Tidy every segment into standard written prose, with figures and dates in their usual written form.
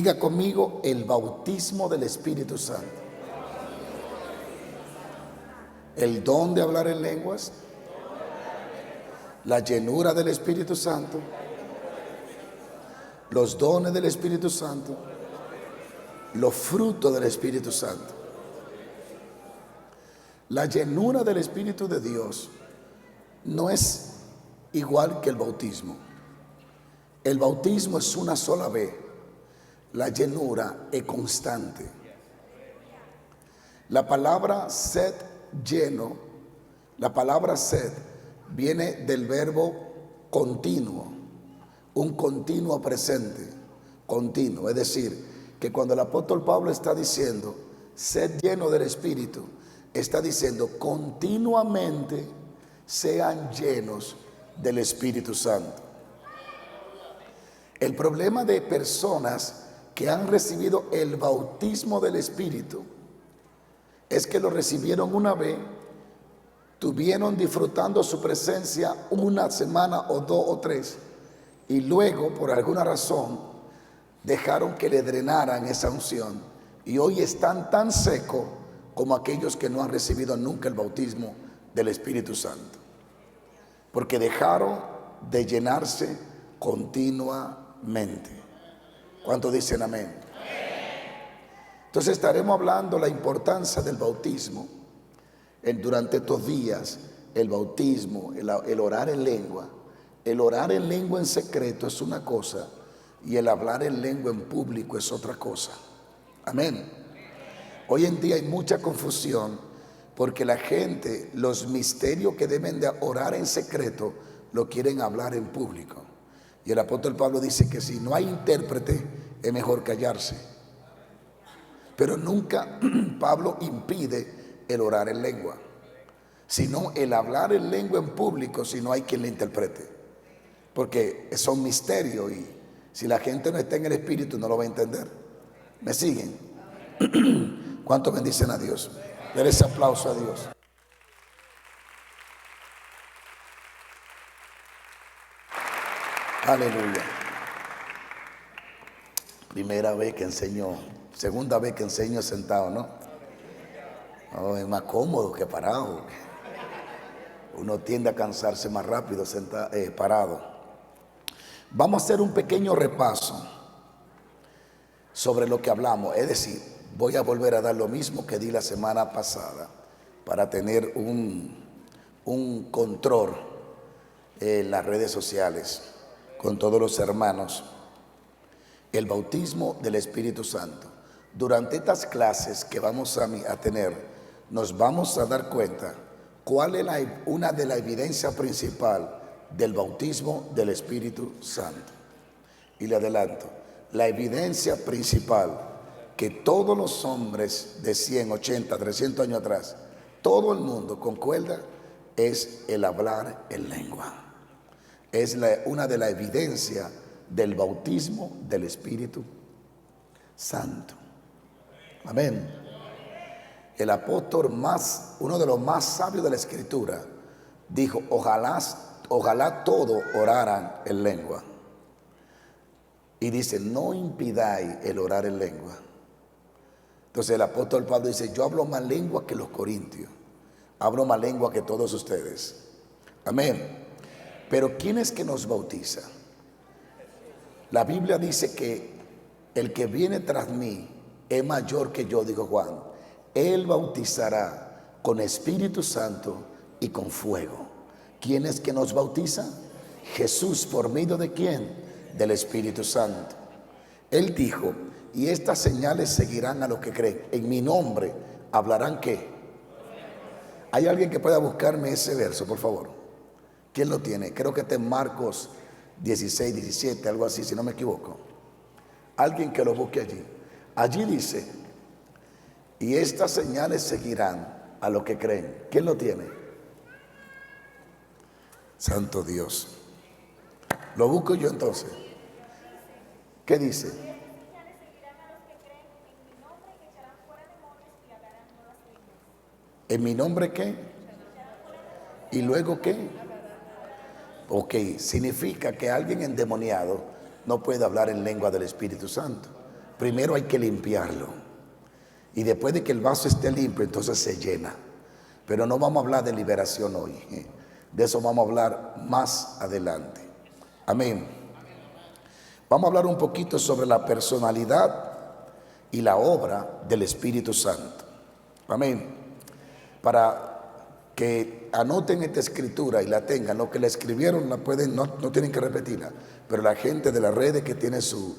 Diga conmigo: el bautismo del Espíritu Santo. El don de hablar en lenguas, la llenura del Espíritu Santo, los dones del Espíritu Santo, los frutos del Espíritu Santo. La llenura del Espíritu de Dios no es igual que el bautismo. El bautismo es una sola vez. La llenura es constante. La palabra sed, lleno, la palabra sed viene del verbo continuo, un continuo presente, continuo. Es decir, que cuando el apóstol Pablo está diciendo sed lleno del Espíritu, está diciendo continuamente sean llenos del Espíritu Santo. El problema de personas que han recibido el bautismo del Espíritu es que lo recibieron una vez, tuvieron disfrutando su presencia una semana o dos o tres, y luego por alguna razón dejaron que le drenaran esa unción, y hoy están tan secos como aquellos que no han recibido nunca el bautismo del Espíritu Santo, porque dejaron de llenarse continuamente. ¿Cuántos dicen amén? Entonces estaremos hablando la importancia del bautismo durante estos días. El bautismo, el orar en lengua. El orar en lengua en secreto es una cosa, y el hablar en lengua en público es otra cosa. Amén. Hoy en día hay mucha confusión porque la gente, los misterios que deben de orar en secreto, lo quieren hablar en público. Y el apóstol Pablo dice que si no hay intérprete, es mejor callarse. Pero nunca Pablo impide el orar en lengua, sino el hablar en lengua en público si no hay quien le interprete. Porque son misterios y si la gente no está en el Espíritu no lo va a entender. ¿Me siguen? ¿Cuántos bendicen a Dios? Denle ese aplauso a Dios. Aleluya. Primera vez que enseño, segunda vez que enseño sentado, ¿no? Oh, es más cómodo que parado. Uno tiende a cansarse más rápido parado. Vamos a hacer un pequeño repaso sobre lo que hablamos. Es decir, voy a volver a dar lo mismo que di la semana pasada para tener un control en las redes sociales con todos los hermanos. El bautismo del Espíritu Santo. Durante estas clases que vamos a tener, nos vamos a dar cuenta cuál es una de las evidencias principales del bautismo del Espíritu Santo. Y le adelanto, la evidencia principal que todos los hombres de 100, 80, 300 años atrás, todo el mundo concuerda, es el hablar en lengua. Es una de las evidencias del bautismo del Espíritu Santo. Amén. El apóstol uno de los más sabios de la Escritura, dijo: ojalá todos oraran en lengua. Y dice: no impidáis el orar en lengua. Entonces el apóstol Pablo dice: yo hablo más lengua que los corintios, hablo más lengua que todos ustedes. Amén. Pero ¿quién es que nos bautiza? La Biblia dice que el que viene tras mí es mayor que yo, dijo Juan. Él bautizará con Espíritu Santo y con fuego. ¿Quién es que nos bautiza? Jesús. ¿Por medio de quién? Del Espíritu Santo. Él dijo: y estas señales seguirán a los que creen. En mi nombre hablarán ¿qué? ¿Hay alguien que pueda buscarme ese verso, por favor? ¿Quién lo tiene? Creo que está en Marcos 16, 17, algo así, si no me equivoco. Alguien que lo busque allí. Allí dice: y estas señales seguirán a los que creen. ¿Quién lo tiene? Santo Dios. Lo busco yo entonces. ¿Qué dice? ¿En mi nombre qué? ¿Y luego qué? Ok, significa que alguien endemoniado no puede hablar en lengua del Espíritu Santo. primero hay que limpiarlo. Y después de que el vaso esté limpio, entonces se llena. Pero no vamos a hablar de liberación hoy. De eso vamos a hablar más adelante. Amén. Vamos a hablar un poquito sobre la personalidad y la obra del Espíritu Santo. Amén. Para que anoten esta escritura y la tengan, los que la escribieron la pueden, no tienen que repetirla, pero la gente de las redes que tiene su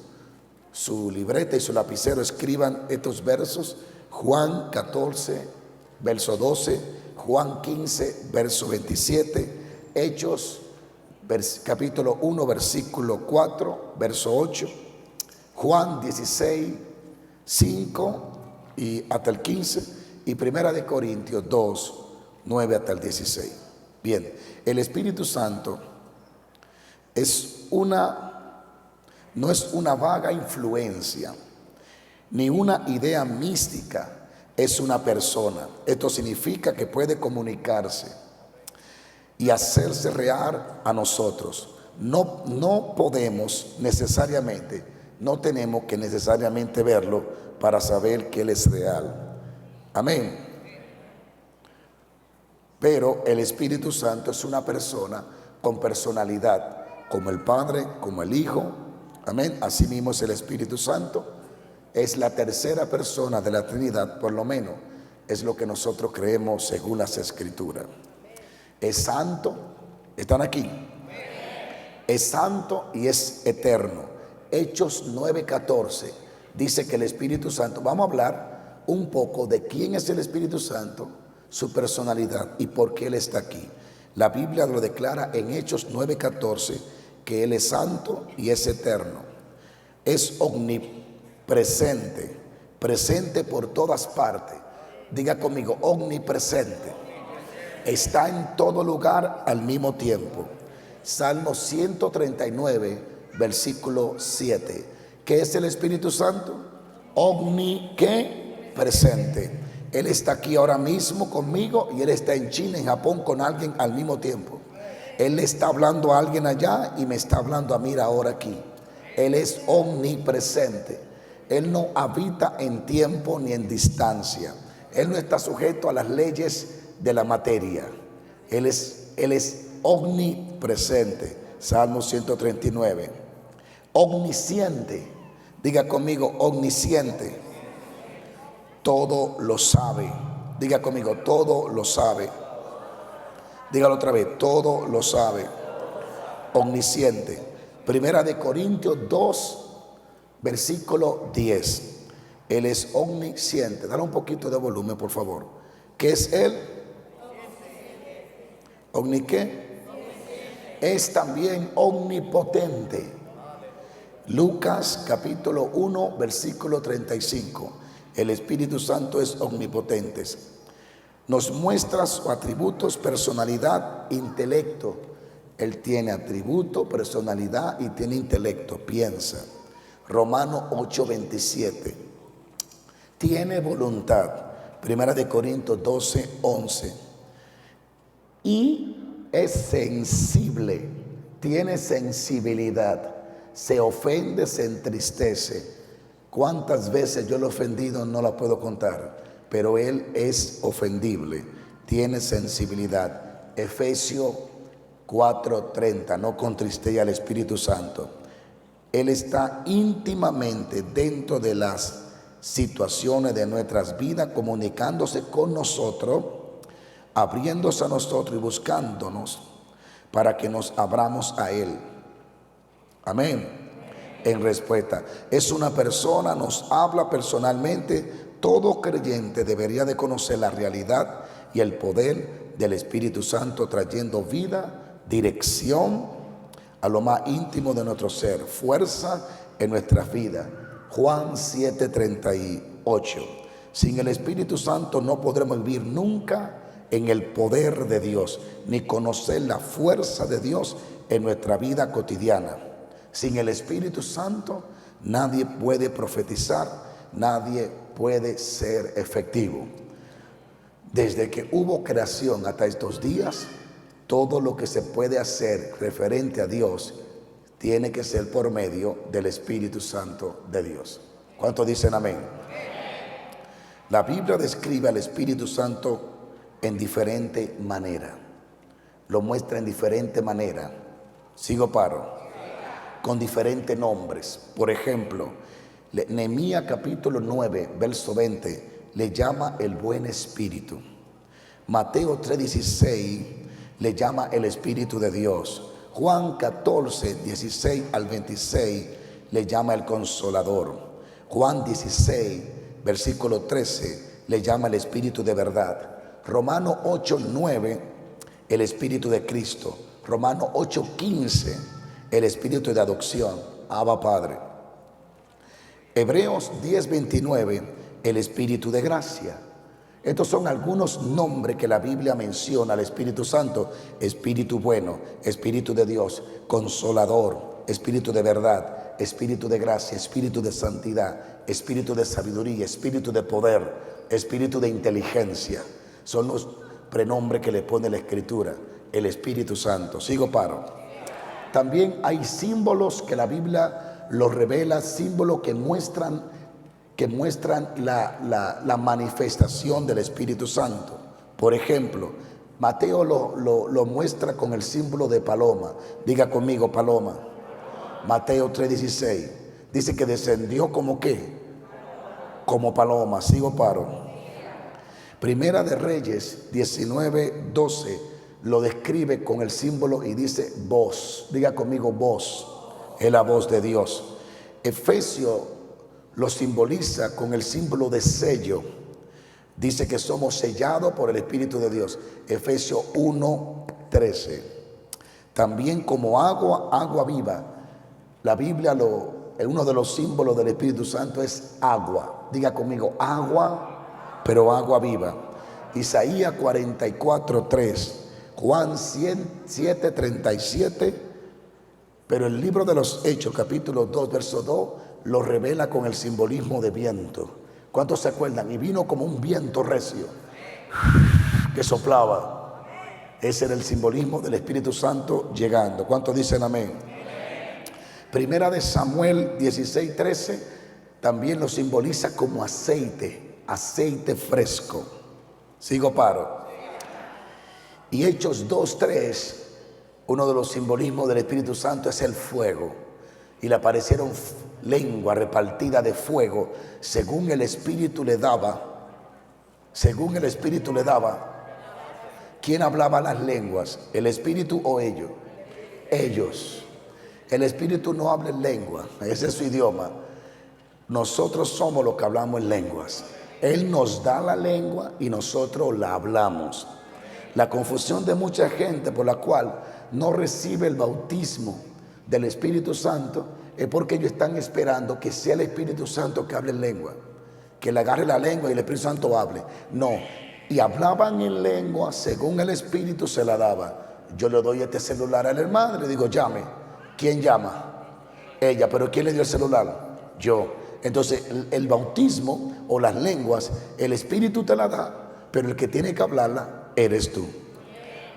libreta y su lapicero, escriban estos versos: Juan 14, verso 12, Juan 15, verso 27, Hechos capítulo 1, versículo 4, verso 8, Juan 16, 5 y hasta el 15, y Primera de Corintios 2, 9 hasta el 16. Bien, el Espíritu Santo no es una vaga influencia, ni una idea mística, es una persona. Esto significa que puede comunicarse y hacerse real a nosotros. No podemos necesariamente, no tenemos que necesariamente verlo para saber que Él es real. Amén. Pero el Espíritu Santo es una persona con personalidad, como el Padre, como el Hijo. Amén. Así mismo es el Espíritu Santo. Es la tercera persona de la Trinidad, por lo menos es lo que nosotros creemos según las Escrituras. Es santo. ¿Están aquí? Es santo y es eterno. Hechos 9:14 dice que el Espíritu Santo, vamos a hablar un poco de quién es el Espíritu Santo, su personalidad y por qué Él está aquí. La Biblia lo declara en Hechos 9:14 que Él es santo y es eterno. Es omnipresente, presente por todas partes. Diga conmigo, omnipresente. Está en todo lugar al mismo tiempo. Salmo 139, versículo 7. ¿Qué es el Espíritu Santo? Omnipresente. Él está aquí ahora mismo conmigo y Él está en China, en Japón, con alguien al mismo tiempo. Él le está hablando a alguien allá y me está hablando a mí ahora aquí. Él es omnipresente. Él no habita en tiempo ni en distancia. Él no está sujeto a las leyes de la materia. Él es omnipresente. Salmo 139. Omnisciente. Diga conmigo, omnisciente. Todo lo sabe. Diga conmigo, todo lo sabe. Dígalo otra vez, todo lo sabe. Omnisciente. Primera de Corintios 2, versículo 10. Él es omnisciente. Dale un poquito de volumen, por favor. ¿Qué es Él? ¿Omni qué? Es también omnipotente. Lucas capítulo 1, versículo 35. El Espíritu Santo es omnipotente. Nos muestra sus atributos, personalidad, intelecto. Él tiene atributo, personalidad y tiene intelecto. Piensa. Romanos 8:27. Tiene voluntad. Primera de Corintios 12:11. Y es sensible. Tiene sensibilidad. Se ofende, se entristece. ¿Cuántas veces yo lo he ofendido? No la puedo contar. Pero Él es ofendible. Tiene sensibilidad. Efesios 4:30. No contristéis al Espíritu Santo. Él está íntimamente dentro de las situaciones de nuestras vidas, comunicándose con nosotros, abriéndose a nosotros y buscándonos para que nos abramos a Él. Amén. En respuesta, es una persona, nos habla personalmente. Todo creyente debería de conocer la realidad y el poder del Espíritu Santo, trayendo vida, dirección a lo más íntimo de nuestro ser, fuerza en nuestra vida. Juan 7:38. Sin el Espíritu Santo no podremos vivir nunca en el poder de Dios, ni conocer la fuerza de Dios en nuestra vida cotidiana. Sin el Espíritu Santo nadie puede profetizar, nadie puede ser efectivo. Desde que hubo creación hasta estos días, todo lo que se puede hacer referente a Dios tiene que ser por medio del Espíritu Santo de Dios. ¿Cuántos dicen amén? La Biblia describe al Espíritu Santo en diferente manera. Lo muestra en diferente manera. Sigo paro. Con diferentes nombres. Por ejemplo, Nehemías capítulo 9, verso 20, le llama el buen espíritu. Mateo 3:16 le llama el Espíritu de Dios. Juan 14, 16 al 26 le llama el Consolador. Juan 16, versículo 13 le llama el Espíritu de verdad. Romanos 8, 9, el Espíritu de Cristo. Romanos 8, 15, el Espíritu de adopción, Abba Padre. Hebreos 10, 29, el Espíritu de gracia. Estos son algunos nombres que la Biblia menciona al Espíritu Santo: Espíritu bueno, Espíritu de Dios, Consolador, Espíritu de verdad, Espíritu de gracia, Espíritu de santidad, Espíritu de sabiduría, Espíritu de poder, Espíritu de inteligencia. Son los prenombres que le pone la Escritura, el Espíritu Santo. Sigo paro. También hay símbolos que la Biblia los revela, símbolos que muestran la manifestación del Espíritu Santo. Por ejemplo, Mateo lo muestra con el símbolo de paloma. Diga conmigo, paloma. Mateo 3:16 dice que descendió como ¿qué? Como paloma. Sigo paro. Primera de Reyes 19:12 lo describe con el símbolo y dice voz. Diga conmigo, voz. Es la voz de Dios. Efesios lo simboliza con el símbolo de sello. Dice que somos sellados por el Espíritu de Dios. Efesios 1:13. También como agua viva. La Biblia, uno de los símbolos del Espíritu Santo es agua. Diga conmigo, agua, pero agua viva. Isaías 44:3. Juan 7:37. Pero el libro de los Hechos, capítulo 2, verso 2, lo revela con el simbolismo de viento. ¿Cuántos se acuerdan? Y vino como un viento recio que soplaba. Ese era el simbolismo del Espíritu Santo llegando. ¿Cuántos dicen amén? Primera de Samuel 16:13 también lo simboliza como aceite fresco. Sigo paro. Y Hechos 2:3, uno de los simbolismos del Espíritu Santo es el fuego. Y le aparecieron lengua repartida de fuego según el Espíritu le daba. Según el Espíritu le daba. ¿Quién hablaba las lenguas? ¿El Espíritu o ellos? Ellos. El Espíritu no habla en lengua, ese es su idioma. Nosotros somos los que hablamos en lenguas. Él nos da la lengua y nosotros la hablamos. La confusión de mucha gente por la cual no recibe el bautismo del Espíritu Santo es porque ellos están esperando que sea el Espíritu Santo que hable en lengua, que le agarre la lengua y el Espíritu Santo hable. No, y hablaban en lengua según el Espíritu se la daba. Yo le doy este celular al hermano y le digo, llame. ¿Quién llama? Ella. ¿Pero quién le dio el celular? Yo. Entonces el bautismo o las lenguas, el Espíritu te la da, pero el que tiene que hablarla eres tú.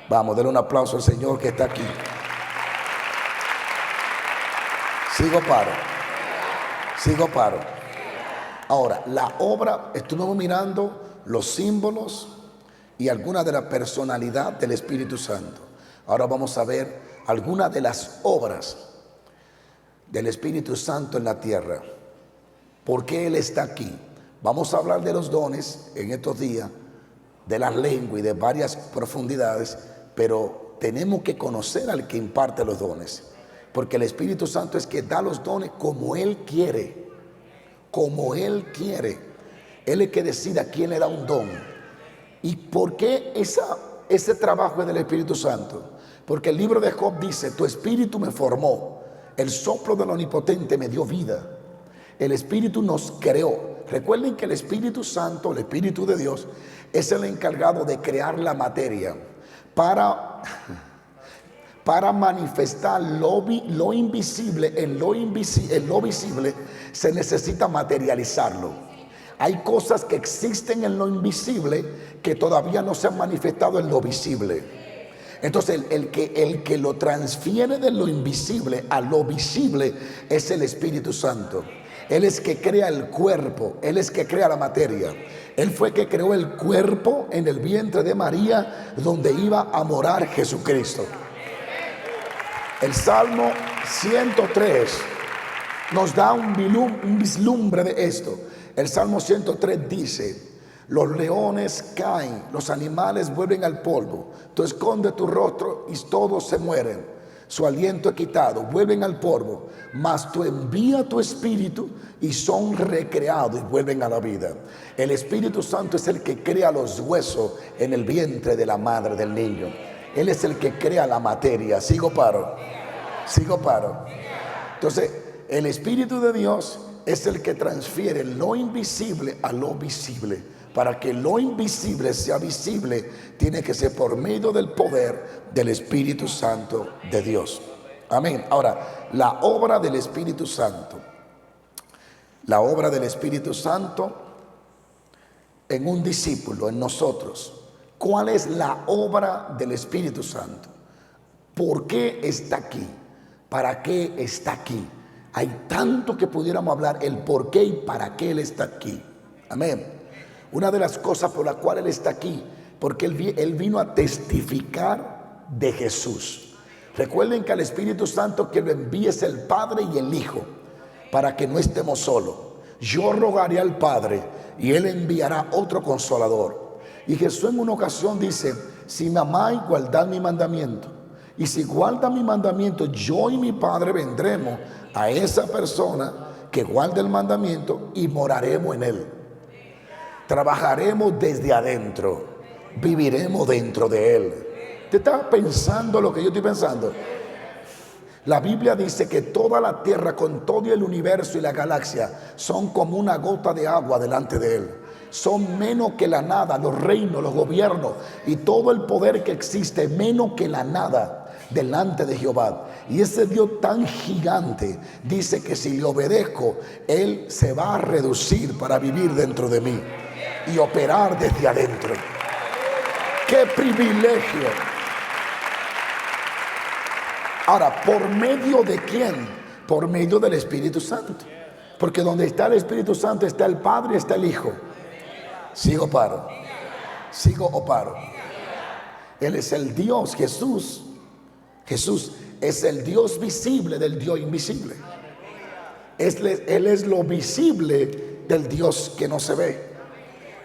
Vamos, denle un aplauso al Señor que está aquí. Sigo paro. Ahora, la obra, estuvimos mirando los símbolos y algunas de la personalidad del Espíritu Santo. Ahora vamos a ver algunas de las obras del Espíritu Santo en la tierra. ¿Por qué Él está aquí? Vamos a hablar de los dones en estos días, de las lenguas y de varias profundidades, pero tenemos que conocer al que imparte los dones, porque el Espíritu Santo es que da los dones como Él quiere, como Él quiere. Él es que decide a quién le da un don. ¿Y por qué ese trabajo es del Espíritu Santo? Porque el libro de Job dice, tu espíritu me formó, el soplo del Omnipotente me dio vida. El Espíritu nos creó. Recuerden que el Espíritu Santo, el Espíritu de Dios, es el encargado de crear la materia para manifestar lo invisible. En lo visible se necesita materializarlo. Hay cosas que existen en lo invisible que todavía no se han manifestado en lo visible. Entonces el que lo transfiere de lo invisible a lo visible es el Espíritu Santo. Él es que crea el cuerpo, Él es que crea la materia. Él fue que creó el cuerpo en el vientre de María, donde iba a morar Jesucristo. El Salmo 103 nos da un vislumbre de esto. El Salmo 103 dice: los leones caen, los animales vuelven al polvo. Tú escondes tu rostro y todos se mueren. Su aliento es quitado, vuelven al polvo. Mas tú envías tu espíritu y son recreados y vuelven a la vida. El Espíritu Santo es el que crea los huesos en el vientre de la madre del niño. Él es el que crea la materia. Sigo paro. Entonces, el Espíritu de Dios es el que transfiere lo invisible a lo visible. Para que lo invisible sea visible, tiene que ser por medio del poder del Espíritu Santo de Dios. Amén. Ahora, la obra del Espíritu Santo. La obra del Espíritu Santo en un discípulo, en nosotros. ¿Cuál es la obra del Espíritu Santo? ¿Por qué está aquí? ¿Para qué está aquí? Hay tanto que pudiéramos hablar, el por qué y para qué Él está aquí. Amén. Una de las cosas por la cual Él está aquí, porque Él vino a testificar de Jesús. Recuerden que al Espíritu Santo que lo envía es el Padre y el Hijo, para que no estemos solos. Yo rogaré al Padre y Él enviará otro consolador. Y Jesús en una ocasión dice: si me amáis, guardad mi mandamiento. Y si guarda mi mandamiento, yo y mi Padre vendremos a esa persona que guarda el mandamiento y moraremos en él. Trabajaremos desde adentro, viviremos dentro de él. ¿Te estás pensando lo que yo estoy pensando? La Biblia dice que toda la tierra, con todo el universo y la galaxia, son como una gota de agua delante de él. Son menos que la nada, los reinos, los gobiernos y todo el poder que existe, menos que la nada delante de Jehová. Y ese Dios tan gigante dice que si le obedezco, Él se va a reducir para vivir dentro de mí y operar desde adentro. ¡Qué privilegio! Ahora, ¿por medio de quién? Por medio del Espíritu Santo. Porque donde está el Espíritu Santo está el Padre y está el Hijo. ¿Sigo o paro? ¿Sigo o paro? Él es el Dios, Jesús. Jesús es el Dios visible del Dios invisible. Él es lo visible del Dios que no se ve.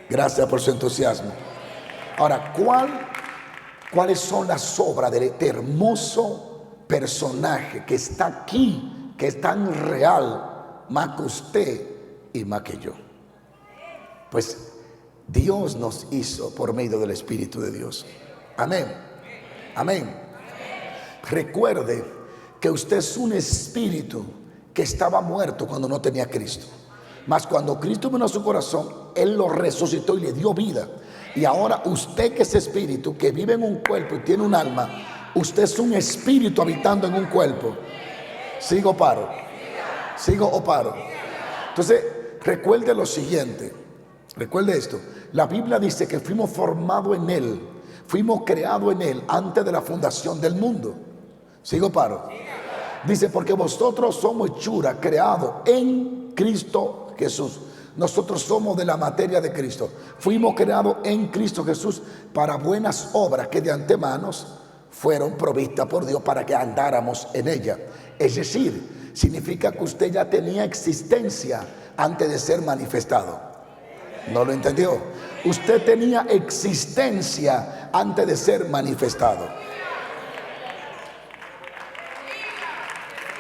Gracias por su entusiasmo. Ahora, ¿cuáles son las obras de este hermoso personaje que está aquí, que es tan real, más que usted y más que yo? Pues Dios nos hizo por medio del Espíritu de Dios. Amén. Amén. Recuerde que usted es un espíritu que estaba muerto cuando no tenía a Cristo. Mas cuando Cristo vino a su corazón, Él lo resucitó y le dio vida. Y ahora usted, que es espíritu, que vive en un cuerpo y tiene un alma, usted es un espíritu habitando en un cuerpo. ¿Sigo o paro? ¿Sigo o paro? Entonces, recuerde lo siguiente. Recuerde esto. La Biblia dice que fuimos formados en Él. Fuimos creados en Él antes de la fundación del mundo. ¿Sigo o paro? Dice, porque vosotros somos hechura, creados en Cristo Jesús. Nosotros somos de la materia de Cristo. Fuimos creados en Cristo Jesús para buenas obras que de antemano fueron provistas por Dios para que andáramos en ella. Es decir, significa que usted ya tenía existencia antes de ser manifestado. ¿No lo entendió? Usted tenía existencia antes de ser manifestado.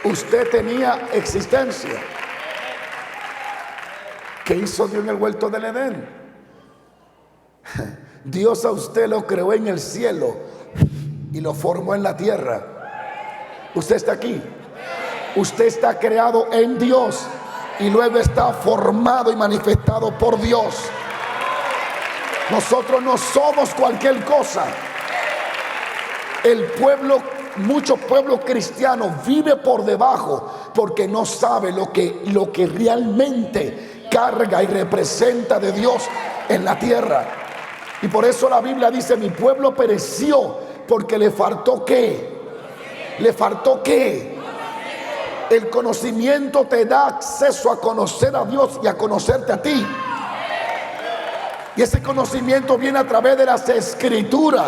Usted tenía existencia. ¿Qué hizo Dios en el huerto del Edén? Dios a usted lo creó en el cielo y lo formó en la tierra. Usted está aquí. Usted está creado en Dios y luego está formado y manifestado por Dios. Nosotros no somos cualquier cosa. El pueblo, muchos pueblos cristianos vive por debajo porque no sabe lo que realmente carga y representa de Dios en la tierra. Y por eso la Biblia dice: mi pueblo pereció porque le faltó ¿qué? Le faltó ¿qué? El conocimiento te da acceso a conocer a Dios y a conocerte a ti. Y ese conocimiento viene a través de las Escrituras.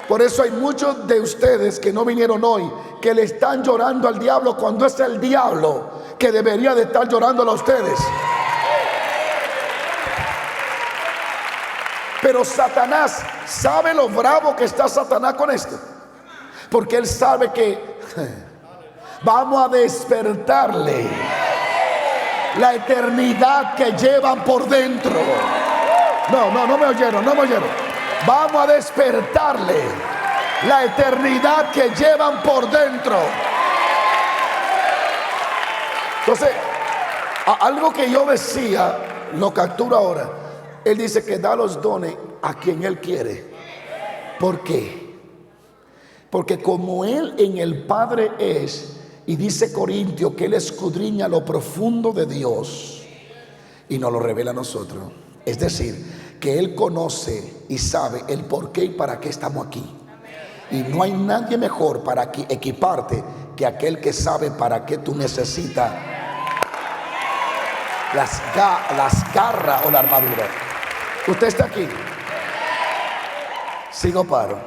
Por eso hay muchos de ustedes que no vinieron hoy, que le están llorando al diablo cuando es el diablo que debería de estar llorándolo a ustedes. Pero Satanás, ¿sabe lo bravo que está Satanás con esto? Porque él sabe que vamos a despertarle la eternidad que llevan por dentro. No me oyeron. Vamos a despertarle la eternidad que llevan por dentro. Entonces, algo que yo decía, lo capturo ahora. Él dice que da los dones a quien Él quiere. ¿Por qué? Porque como Él en el Padre es, y dice Corintios que Él escudriña lo profundo de Dios y nos lo revela a nosotros. Es decir, que Él conoce y sabe el por qué y para qué estamos aquí. Y no hay nadie mejor para equiparte que aquel que sabe para qué tú necesitas las garras o la armadura. Usted está aquí. ¿Sigo paro?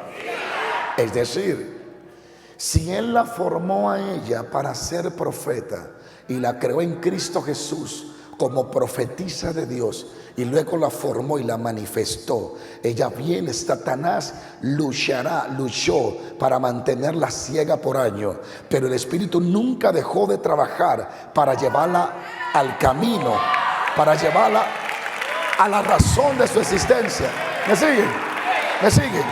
Es decir, si Él la formó a ella para ser profeta y la creó en Cristo Jesús como profetisa de Dios y luego la formó y la manifestó, ella viene, Satanás luchó para mantenerla ciega por años, pero el Espíritu nunca dejó de trabajar para llevarla al camino, para llevarla a la razón de su existencia. ¿Me siguen? ¿Me siguen?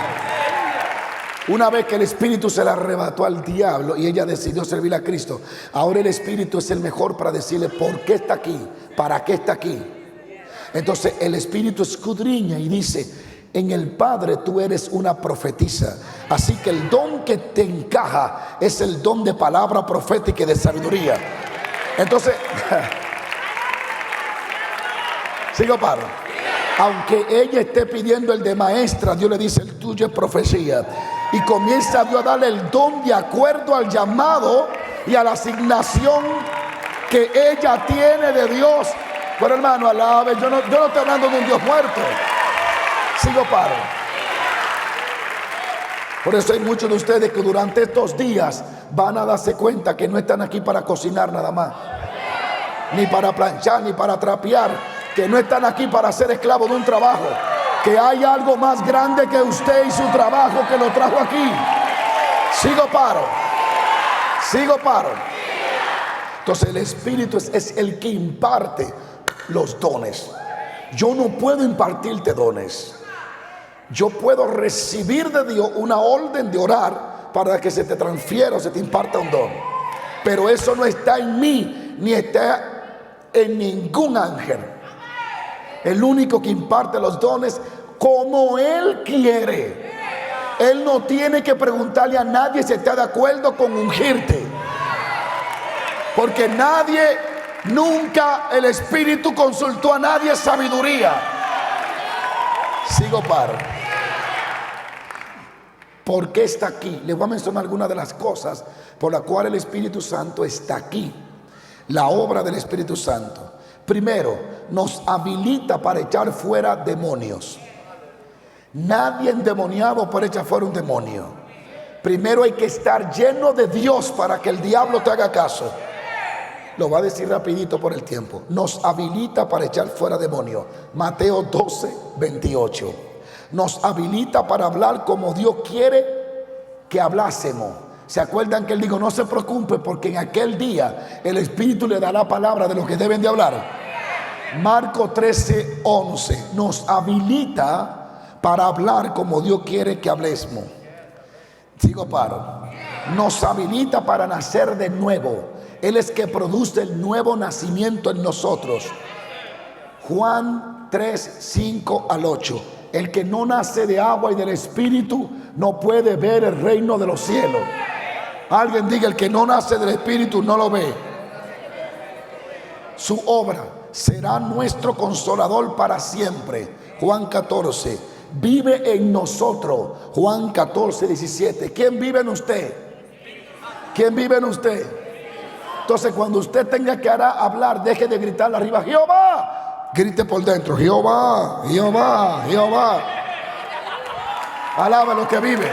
Una vez que el Espíritu se la arrebató al diablo y ella decidió servir a Cristo, ahora el Espíritu es el mejor para decirle por qué está aquí, para qué está aquí. Entonces el Espíritu escudriña y dice: en el Padre tú eres una profetisa, así que el don que te encaja es el don de palabra profética y de sabiduría. Entonces sigo paro. Aunque ella esté pidiendo el de maestra, Dios le dice: el tuyo es profecía. Y comienza Dios a darle el don de acuerdo al llamado y a la asignación que ella tiene de Dios. Pero hermano, alabe, yo no estoy hablando de un Dios muerto. Sigo paro. Por eso hay muchos de ustedes que durante estos días van a darse cuenta que no están aquí para cocinar nada más, ni para planchar, ni para trapear, que no están aquí para ser esclavos de un trabajo, que hay algo más grande que usted y su trabajo que lo trajo aquí. Sigo paro. Entonces el Espíritu es el que imparte los dones. Yo no puedo impartirte dones. Yo puedo recibir de Dios una orden de orar para que se te transfiera o se te imparta un don, pero eso no está en mí ni está en ningún ángel. El único que imparte los dones como Él quiere. Él no tiene que preguntarle a nadie si está de acuerdo con ungirte, porque nunca el Espíritu consultó a nadie sabiduría. Sigo paro. ¿Por qué está aquí? Les voy a mencionar algunas de las cosas por las cuales el Espíritu Santo está aquí. La obra del Espíritu Santo. Primero, nos habilita para echar fuera demonios. Nadie endemoniado puede echar fuera un demonio. Primero hay que estar lleno de Dios para que el diablo te haga caso. Lo voy a decir rapidito por el tiempo. Nos habilita para echar fuera demonios. Mateo 12, 28. Nos habilita para hablar como Dios quiere que hablásemos. ¿Se acuerdan que Él dijo: no se preocupe, porque en aquel día el Espíritu le dará palabra de lo que deben de hablar? Marcos 13, 11. Nos habilita para hablar como Dios quiere que hablemos. Sigo paro. Nos habilita para nacer de nuevo. Él es que produce el nuevo nacimiento en nosotros. Juan 3, 5 al 8. El que no nace de agua y del Espíritu no puede ver el reino de los cielos. Alguien diga: el que no nace del Espíritu no lo ve. Su obra será nuestro consolador para siempre. Juan 14. Vive en nosotros. Juan 14, 17. ¿Quién vive en usted? ¿Quién vive en usted? Entonces cuando usted tenga que hablar, deje de gritar arriba, Jehová. Grite por dentro, Jehová, Jehová, Jehová. Alaba lo que vive.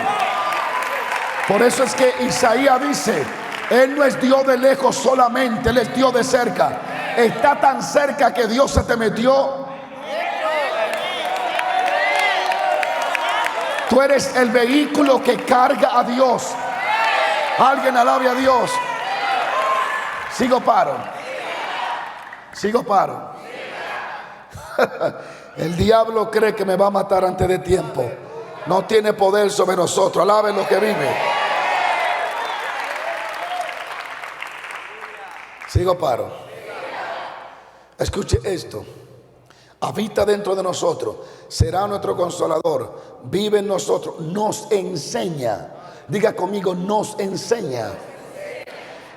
Por eso es que Isaías dice, Él no es Dios de lejos solamente, Él es Dios de cerca. Está tan cerca que Dios se te metió. Tú eres el vehículo que carga a Dios. Alguien alabe a Dios. Sigo paro. Sigo paro. El diablo cree que me va a matar antes de tiempo. No tiene poder sobre nosotros. Alaben lo que vive. Sigo paro. Escuche esto. Habita dentro de nosotros. Será nuestro consolador. Vive en nosotros. Nos enseña. Diga conmigo, nos enseña.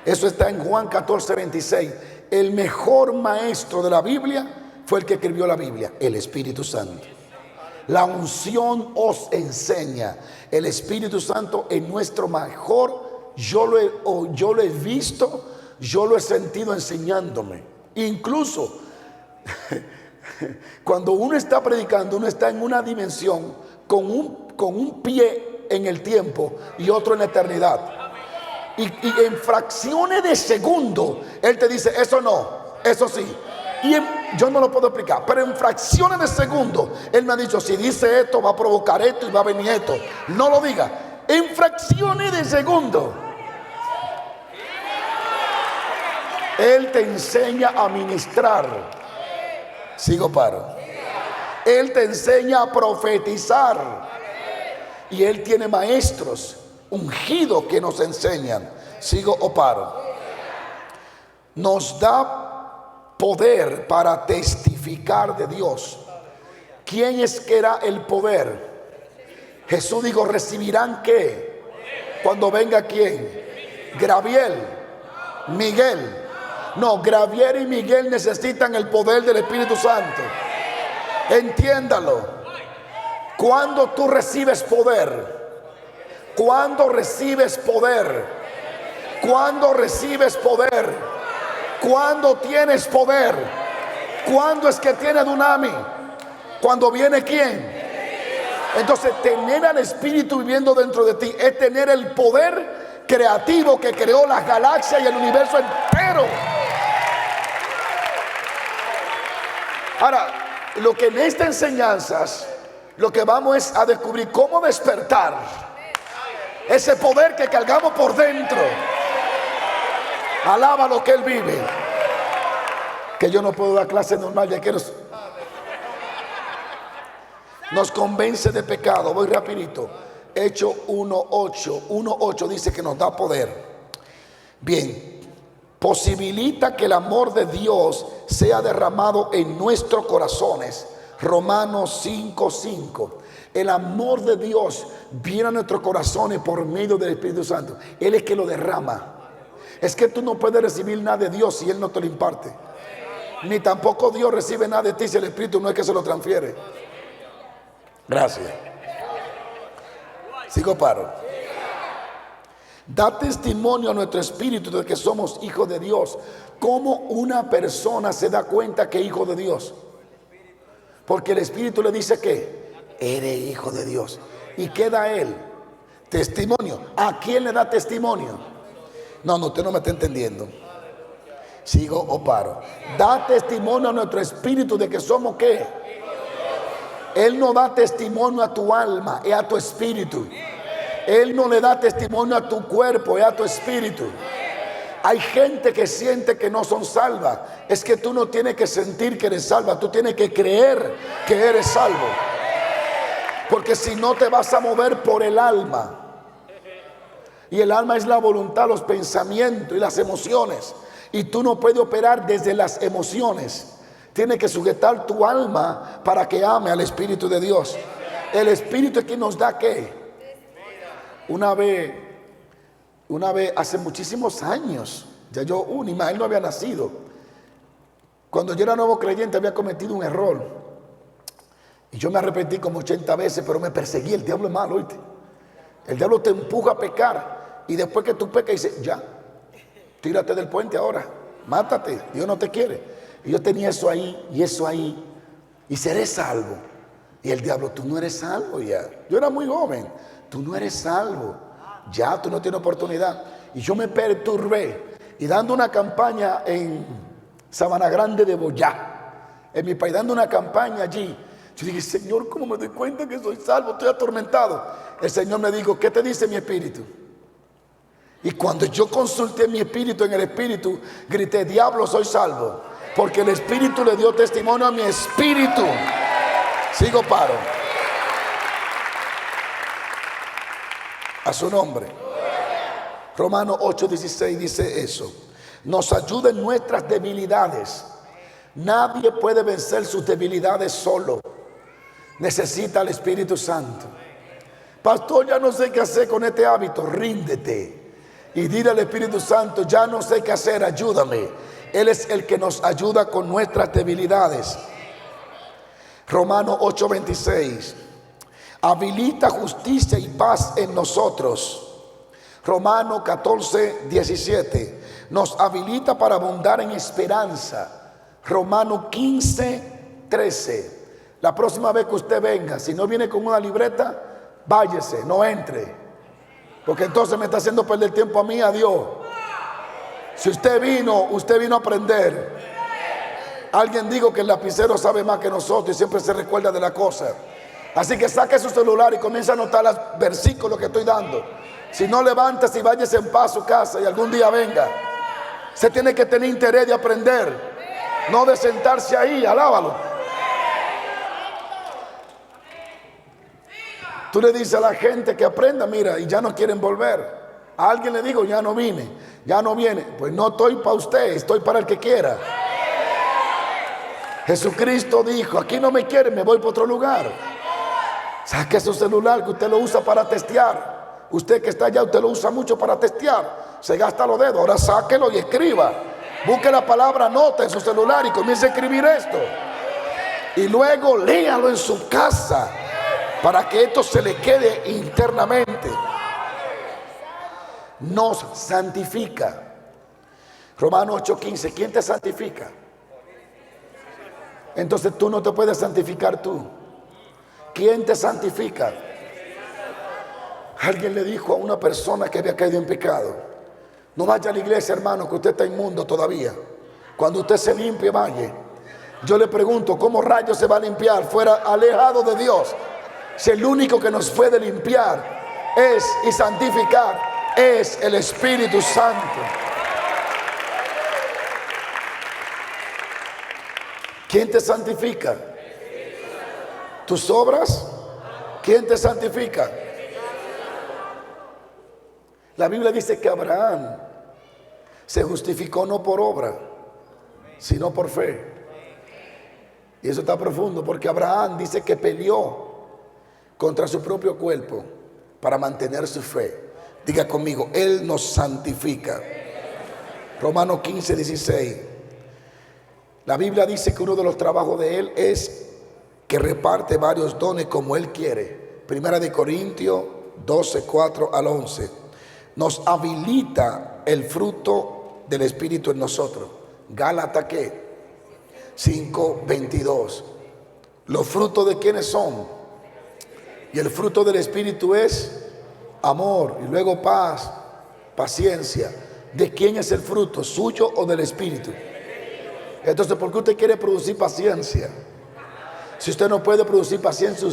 Eso está en Juan 14:26. El mejor maestro de la Biblia fue el que escribió la Biblia, el Espíritu Santo. La unción os enseña. El Espíritu Santo es nuestro mejor. Yo lo he visto, yo lo he sentido enseñándome. Incluso cuando uno está predicando, uno está en una dimensión con un pie en el tiempo y otro en la eternidad. Y en fracciones de segundo Él te dice, eso no, eso sí. Y yo no lo puedo explicar, pero en fracciones de segundo Él me ha dicho, si dice esto va a provocar esto y va a venir esto. No lo diga. En fracciones de segundo Él te enseña a ministrar. Sigo paro. Él te enseña a profetizar. Y Él tiene maestros ungidos que nos enseñan. Sigo o paro. Nos da poder para testificar de Dios. ¿Quién es que era el poder? Jesús dijo, ¿recibirán qué? Cuando venga ¿quién? Gabriel, Miguel. No, Gabriel y Miguel necesitan el poder del Espíritu Santo. Entiéndalo. Cuando tú recibes poder, cuando recibes poder, cuando recibes poder, cuando tienes poder, cuando es que tiene Dunami, cuando viene quién. Entonces tener al Espíritu viviendo dentro de ti es tener el poder creativo que creó las galaxias y el universo entero. Ahora, lo que en estas enseñanzas, lo que vamos es a descubrir cómo despertar ese poder que cargamos por dentro. Alaba lo que Él vive. Que yo no puedo dar clase normal, ya quiero. Nos convence de pecado. Voy rapidito. Hechos 1:8 dice que nos da poder. Bien. Posibilita que el amor de Dios sea derramado en nuestros corazones. Romanos 5:5. El amor de Dios viene a nuestros corazones por medio del Espíritu Santo. Él es que lo derrama. Es que tú no puedes recibir nada de Dios si Él no te lo imparte. Ni tampoco Dios recibe nada de ti si el Espíritu no es que se lo transfiere. Gracias. Sigo paro. Da testimonio a nuestro espíritu de que somos hijos de Dios. ¿Cómo una persona se da cuenta que es hijo de Dios? Porque el Espíritu le dice que eres hijo de Dios. ¿Y qué da Él? Testimonio. ¿A quién le da testimonio? No, usted no me está entendiendo. Sigo o paro. Da testimonio a nuestro espíritu de que somos ¿qué? Él no da testimonio a tu alma, es a tu espíritu. Él no le da testimonio a tu cuerpo, es a tu espíritu. Hay gente que siente que no son salvas. Es que tú no tienes que sentir que eres salva, tú tienes que creer que eres salvo. Porque si no te vas a mover por el alma. Y el alma es la voluntad, los pensamientos y las emociones. Y tú no puedes operar desde las emociones. Tienes que sujetar tu alma para que ame al Espíritu de Dios. El Espíritu es quien nos da ¿qué? Una vez hace muchísimos años, ya yo, ni más, él no había nacido. Cuando yo era nuevo creyente había cometido un error. Y yo me arrepentí como 80 veces, pero me perseguí. El diablo es malo, ¿oíste? El diablo te empuja a pecar. Y después que tú pecas, dice, ya. Tírate del puente ahora, mátate, Dios no te quiere. Y yo tenía eso ahí y eso ahí, y seré salvo. Y el diablo, tú no eres salvo ya. Yo era muy joven, tú no eres salvo, ya tú no tienes oportunidad. Y yo me perturbé, y dando una campaña en Sabana Grande de Boyá, en mi país, dando una campaña allí, yo dije, Señor, ¿cómo me doy cuenta que soy salvo? Estoy atormentado. El Señor me dijo, ¿qué te dice mi espíritu? Y cuando yo consulté mi espíritu, en el espíritu, grité, diablo, soy salvo. Porque el espíritu le dio testimonio a mi espíritu. Sigo paro. A su nombre. Romanos 8:16 dice eso. Nos ayuda en nuestras debilidades. Nadie puede vencer sus debilidades solo. Necesita al Espíritu Santo. Pastor, ya no sé qué hacer con este hábito. Ríndete y dile al Espíritu Santo, ya no sé qué hacer, ayúdame. Él es el que nos ayuda con nuestras debilidades. Romanos 8:26. Habilita justicia y paz en nosotros. Romanos 14:17. Nos habilita para abundar en esperanza. Romanos 15:13. La próxima vez que usted venga, si no viene con una libreta, váyase, no entre. Porque entonces me está haciendo perder tiempo a mí, a Dios. Si usted vino a aprender. Alguien dijo que el lapicero sabe más que nosotros y siempre se recuerda de la cosa. Así que saque su celular y comience a anotar los versículos que estoy dando. Si no, levántese y váyase en paz a su casa y algún día venga. Se tiene que tener interés de aprender, no de sentarse ahí, alábalo. Tú le dices a la gente que aprenda, mira, y ya no quieren volver. A alguien le digo, ya no vine, ya no viene. Pues no estoy para usted, estoy para el que quiera. Jesucristo dijo, aquí no me quieren, me voy para otro lugar. Saque su celular que usted lo usa para testear. Usted que está allá, usted lo usa mucho para testear. Se gasta los dedos, ahora sáquelo y escriba. Busque la palabra nota en su celular y comience a escribir esto. Y luego léalo en su casa, para que esto se le quede internamente. Nos santifica. Romanos 8:15. ¿Quién te santifica? Entonces tú no te puedes santificar tú. ¿Quién te santifica? Alguien le dijo a una persona que había caído en pecado, no vaya a la iglesia, hermano, que usted está inmundo todavía. Cuando usted se limpie, vaya. Yo le pregunto, ¿cómo rayos se va a limpiar fuera alejado de Dios? Si el único que nos puede limpiar y santificar es el Espíritu Santo. ¿Quién te santifica? ¿Tus obras? ¿Quién te santifica? La Biblia dice que Abraham se justificó no por obra, sino por fe. Y eso está profundo, porque Abraham dice que peleó contra su propio cuerpo para mantener su fe. Diga conmigo, Él nos santifica. Romanos 15:16. La Biblia dice que uno de los trabajos de Él es que reparte varios dones como Él quiere. Primera de Corintios 12:4-11. Nos habilita el fruto del Espíritu en nosotros. Gálatas ¿qué? 5:22. ¿Los frutos de quiénes son? Y el fruto del Espíritu es amor, y luego paz, paciencia. ¿De quién es el fruto? ¿Suyo o del Espíritu? Entonces, ¿por qué usted quiere producir paciencia? Si usted no puede producir paciencia,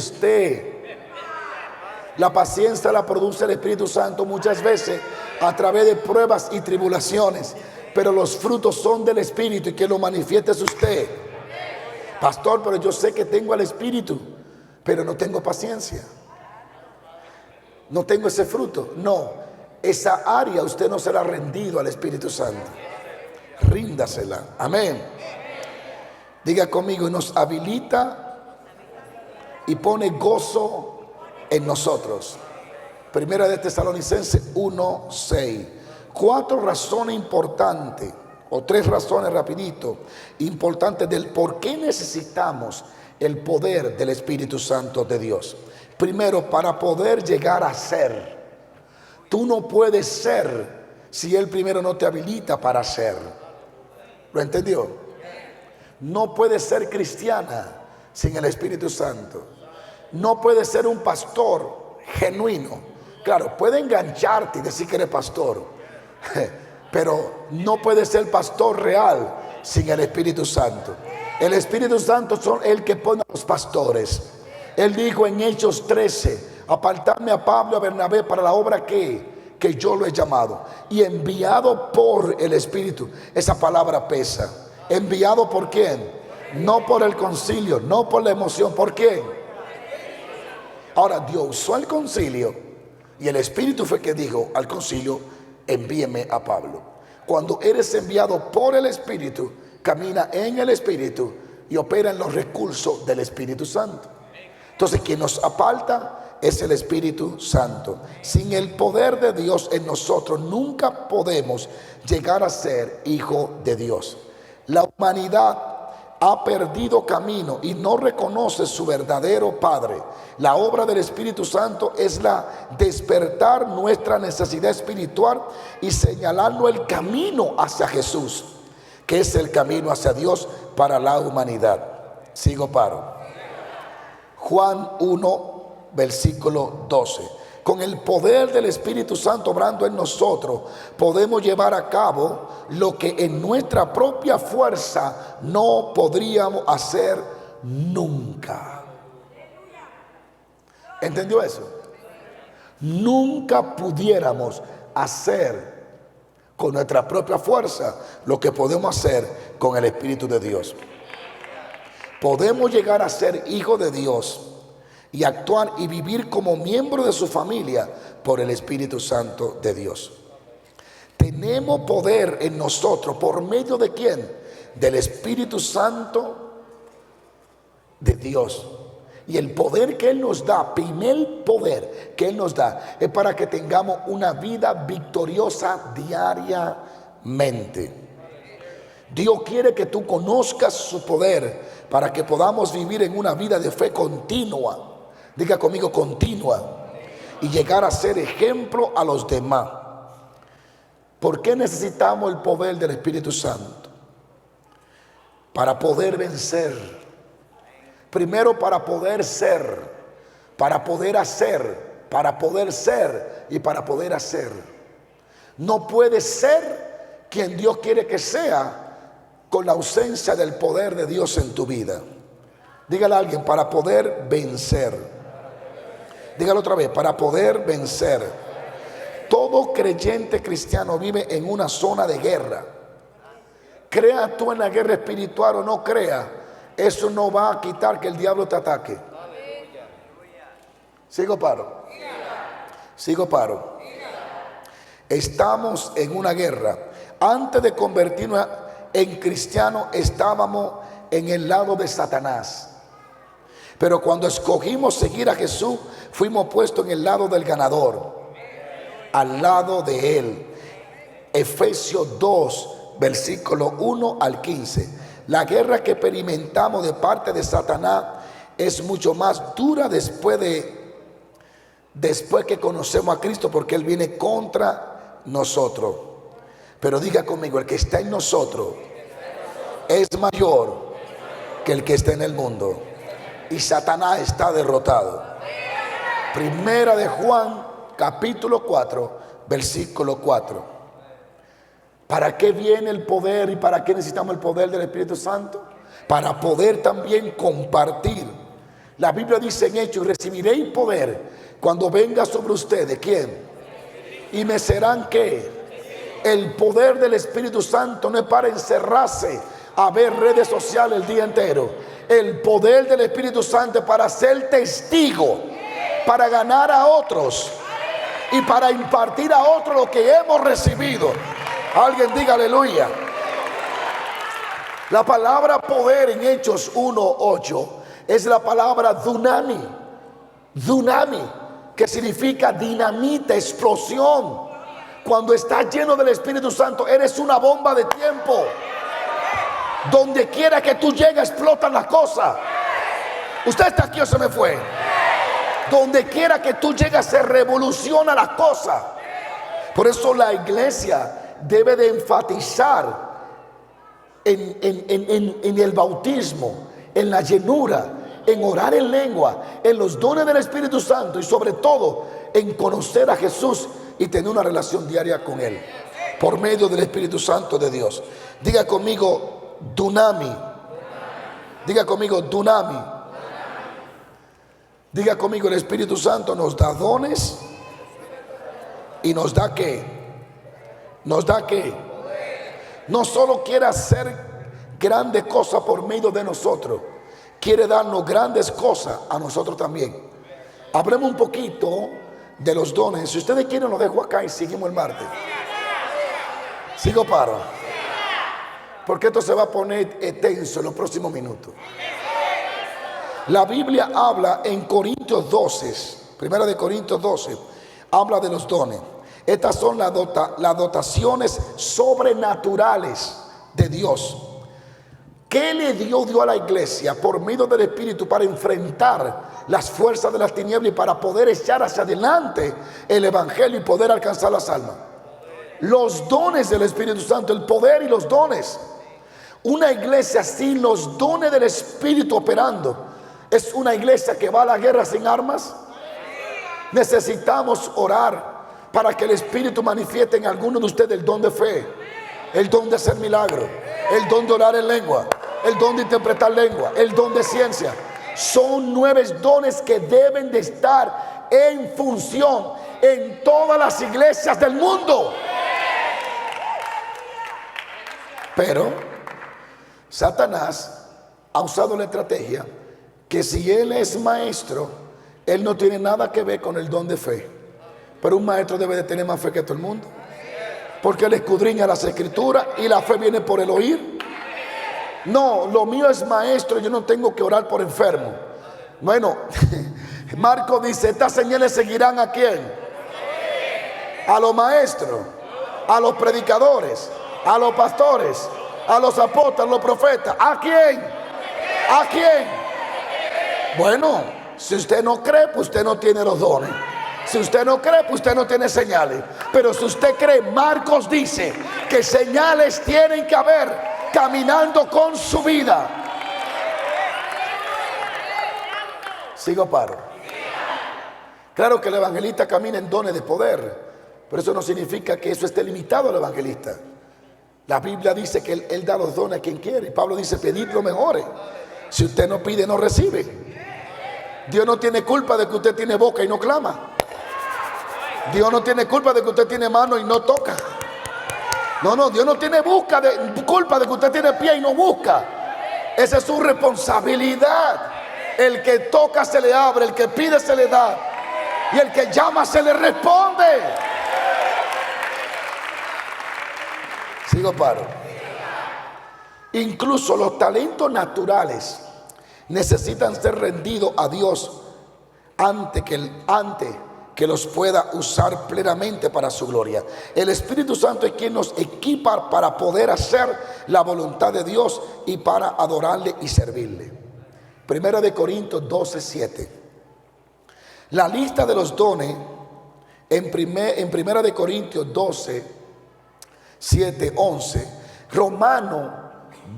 la paciencia la produce el Espíritu Santo muchas veces a través de pruebas y tribulaciones. Pero los frutos son del Espíritu y quien lo manifiesta es usted. Pastor, pero yo sé que tengo al Espíritu, pero no tengo paciencia. No tengo ese fruto. No, esa área usted no se la ha rendido al Espíritu Santo. Ríndasela. Amén. Diga conmigo, y nos habilita y pone gozo en nosotros. Primera de Tesalonicenses 1:6. 4 razones importantes, o 3 razones rapidito, importantes del por qué necesitamos el poder del Espíritu Santo de Dios. Primero, para poder llegar a ser. Tú no puedes ser si Él primero no te habilita para hacer. ¿Lo entendió? No puedes ser cristiana sin el Espíritu Santo. No puedes ser un pastor genuino. Claro, puede engancharte y decir que eres pastor, pero no puedes ser pastor real sin el Espíritu Santo. El Espíritu Santo es el que pone a los pastores. Él dijo en Hechos 13: apartadme a Pablo y a Bernabé para la obra que yo lo he llamado. Y enviado por el Espíritu. Esa palabra pesa. ¿Enviado por quién? No por el concilio, no por la emoción. ¿Por quién? Ahora, Dios usó el concilio y el Espíritu fue que dijo al concilio: envíeme a Pablo. Cuando eres enviado por el Espíritu, camina en el Espíritu y opera en los recursos del Espíritu Santo. Entonces, quien nos aparta es el Espíritu Santo. Sin el poder de Dios en nosotros, nunca podemos llegar a ser hijo de Dios. La humanidad ha perdido camino y no reconoce su verdadero Padre. La obra del Espíritu Santo es la despertar nuestra necesidad espiritual y señalarnos el camino hacia Jesús, que es el camino hacia Dios para la humanidad. Sigo, paro. Juan 1, versículo 12. Con el poder del Espíritu Santo obrando en nosotros, podemos llevar a cabo lo que en nuestra propia fuerza no podríamos hacer nunca. ¿Entendió eso? Nunca pudiéramos hacer con nuestra propia fuerza lo que podemos hacer con el Espíritu de Dios. Podemos llegar a ser hijos de Dios y actuar y vivir como miembro de su familia por el Espíritu Santo de Dios. Tenemos poder en nosotros, ¿por medio de quién? Del Espíritu Santo de Dios. Y el poder que Él nos da, primer poder que Él nos da, es para que tengamos una vida victoriosa diariamente. Dios quiere que tú conozcas su poder para que podamos vivir en una vida de fe continua. Diga conmigo: continua. Y llegar a ser ejemplo a los demás. ¿Por qué necesitamos el poder del Espíritu Santo? Para poder vencer. Primero, para poder ser, para poder hacer, para poder ser y para poder hacer. No puede ser quien Dios quiere que sea con la ausencia del poder de Dios en tu vida. Dígale a alguien: para poder vencer. Dígalo otra vez: para poder vencer. Todo creyente cristiano vive en una zona de guerra. Crea tú en la guerra espiritual o no crea, eso no va a quitar que el diablo te ataque. Sigo, paro. Sigo, paro. Estamos en una guerra. Antes de convertirnos en cristianos, estábamos en el lado de Satanás. Pero cuando escogimos seguir a Jesús, fuimos puestos en el lado del ganador, al lado de Él. Efesios 2, versículo 1 al 15. La guerra que experimentamos de parte de Satanás es mucho más dura después que conocemos a Cristo, porque Él viene contra nosotros. Pero diga conmigo: el que está en nosotros es mayor que el que está en el mundo. Y Satanás está derrotado. Primera de Juan, capítulo 4, versículo 4. ¿Para qué viene el poder y para qué necesitamos el poder del Espíritu Santo? Para poder también compartir. La Biblia dice en Hechos: recibiréis poder cuando venga sobre ustedes. ¿Quién? Y me serán ¿qué? El poder del Espíritu Santo no es para encerrarse a ver redes sociales el día entero. El poder del Espíritu Santo es para ser testigo, para ganar a otros y para impartir a otros lo que hemos recibido. Alguien diga aleluya. La palabra poder en Hechos 1:8 es la palabra dunami. Dunami, que significa dinamita, explosión. Cuando estás lleno del Espíritu Santo, eres una bomba de tiempo. Donde quiera que tú llegues, explotan las cosas. ¿Usted está aquí o se me fue? Donde quiera que tú llegues, se revoluciona las cosas. Por eso la iglesia debe de enfatizar en el bautismo, en la llenura, en orar en lengua, en los dones del Espíritu Santo y sobre todo en conocer a Jesús y tener una relación diaria con Él por medio del Espíritu Santo de Dios. Diga conmigo dunami. Diga conmigo dunami. Diga conmigo, el Espíritu Santo nos da dones y nos da ¿qué? Nos da ¿qué? No solo quiere hacer grandes cosas por medio de nosotros, quiere darnos grandes cosas a nosotros también. Hablemos un poquito de los dones. Si ustedes quieren, lo dejo acá y seguimos el martes. ¿Sigo paro? Porque esto se va a poner tenso en los próximos minutos. La Biblia habla en Corintios 12, primera de Corintios 12, habla de los dones. Estas son las dotaciones sobrenaturales de Dios. ¿Qué le dio Dios a la iglesia por medio del Espíritu para enfrentar las fuerzas de las tinieblas y para poder echar hacia adelante el Evangelio y poder alcanzar las almas? Los dones del Espíritu Santo, el poder y los dones. Una iglesia sin los dones del Espíritu operando es una iglesia que va a la guerra sin armas. Necesitamos orar para que el Espíritu manifieste en alguno de ustedes el don de fe, el don de hacer milagros, el don de orar en lengua, el don de interpretar lengua, el don de ciencia. Son 9 dones que deben de estar en función en todas las iglesias del mundo. Pero Satanás ha usado la estrategia que si él es maestro, él no tiene nada que ver con el don de fe. Pero un maestro debe de tener más fe que todo el mundo, porque él escudriña las escrituras y la fe viene por el oír. No, lo mío es maestro, yo no tengo que orar por enfermo. Bueno, Marcos dice, estas señales seguirán ¿a quién? A los maestros, a los predicadores, a los pastores, a los apóstoles, a los profetas. ¿A quién? ¿A quién? Bueno, si usted no cree, pues usted no tiene los dones. Si usted no cree, pues usted no tiene señales. Pero si usted cree, Marcos dice que señales tienen que haber caminando con su vida. Sigo paro. Claro que el evangelista camina en dones de poder, pero eso no significa que eso esté limitado al evangelista. La Biblia dice que él da los dones a quien quiere. Y Pablo dice, pedid lo mejor. Si usted no pide, no recibe. Dios no tiene culpa de que usted tiene boca y no clama. Dios no tiene culpa de que usted tiene mano y no toca. No, Dios no tiene culpa de que usted tiene pie y no busca. Esa es su responsabilidad. El que toca se le abre, el que pide se le da, y el que llama se le responde. Sigo paro. Incluso los talentos naturales necesitan ser rendidos a Dios antes que los pueda usar plenamente para su gloria. El Espíritu Santo es quien nos equipa para poder hacer la voluntad de Dios y para adorarle y servirle. Primera de Corintios 12:7. La lista de los dones en Primera de Corintios 12:7, 11, Romanos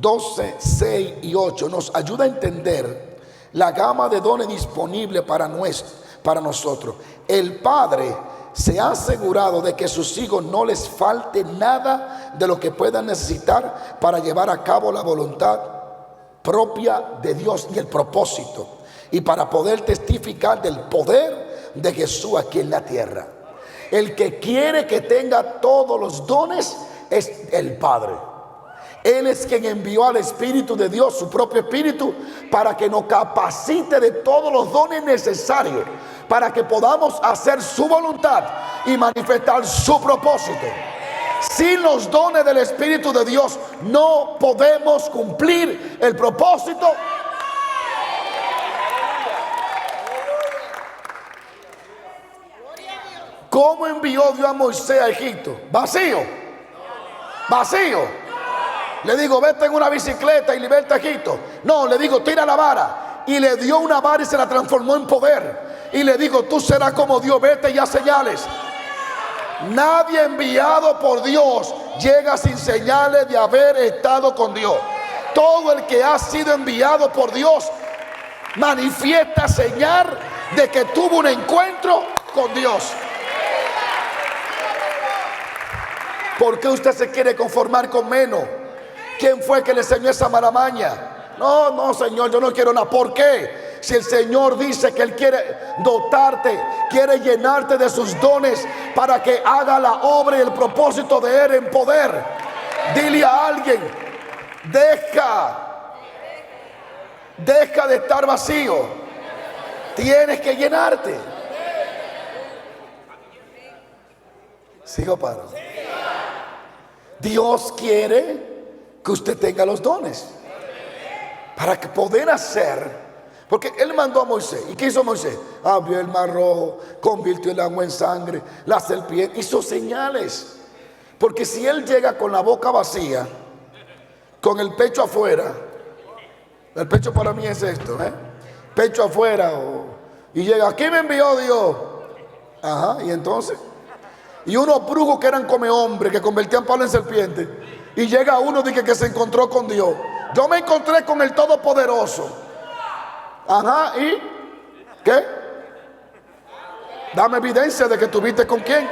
12:6 y 8 nos ayuda a entender la gama de dones disponibles para nosotros. El Padre se ha asegurado de que sus hijos no les falte nada de lo que puedan necesitar para llevar a cabo la voluntad propia de Dios y el propósito, y para poder testificar del poder de Jesús aquí en la tierra. El que quiere que tenga todos los dones es el Padre. Él es quien envió al Espíritu de Dios, su propio Espíritu, para que nos capacite de todos los dones necesarios para que podamos hacer su voluntad y manifestar su propósito. Sin los dones del Espíritu de Dios no podemos cumplir el propósito. ¿Cómo envió Dios a Moisés a Egipto? Vacío. Le digo, vete en una bicicleta y liberta a Egipto. No, le digo, tira la vara. Y le dio una vara y se la transformó en poder. Y le digo, tú serás como Dios, vete y haz señales. Nadie enviado por Dios llega sin señales de haber estado con Dios. Todo el que ha sido enviado por Dios manifiesta señal de que tuvo un encuentro con Dios. ¿Por qué usted se quiere conformar con menos? ¿Quién fue que le enseñó esa mala maña? No, Señor, yo no quiero nada. ¿Por qué? Si el Señor dice que Él quiere dotarte, quiere llenarte de sus dones para que haga la obra y el propósito de Él en poder. Dile a alguien: deja de estar vacío. Tienes que llenarte. ¿Sigo, paro? Dios quiere que usted tenga los dones para que poder hacer. Porque Él mandó a Moisés. ¿Y qué hizo Moisés? Abrió el mar rojo, convirtió el agua en sangre, la serpiente, hizo señales. Porque si Él llega con la boca vacía, con el pecho afuera, el pecho para mí es esto, pecho afuera, y llega: aquí me envió Dios. Ajá, y entonces, y unos brujos que eran come hombres, que convertían Pablo en serpiente, y llega uno que se encontró con Dios. Yo me encontré con el Todopoderoso. Ajá, ¿y qué? Dame evidencia de que tuviste con quién.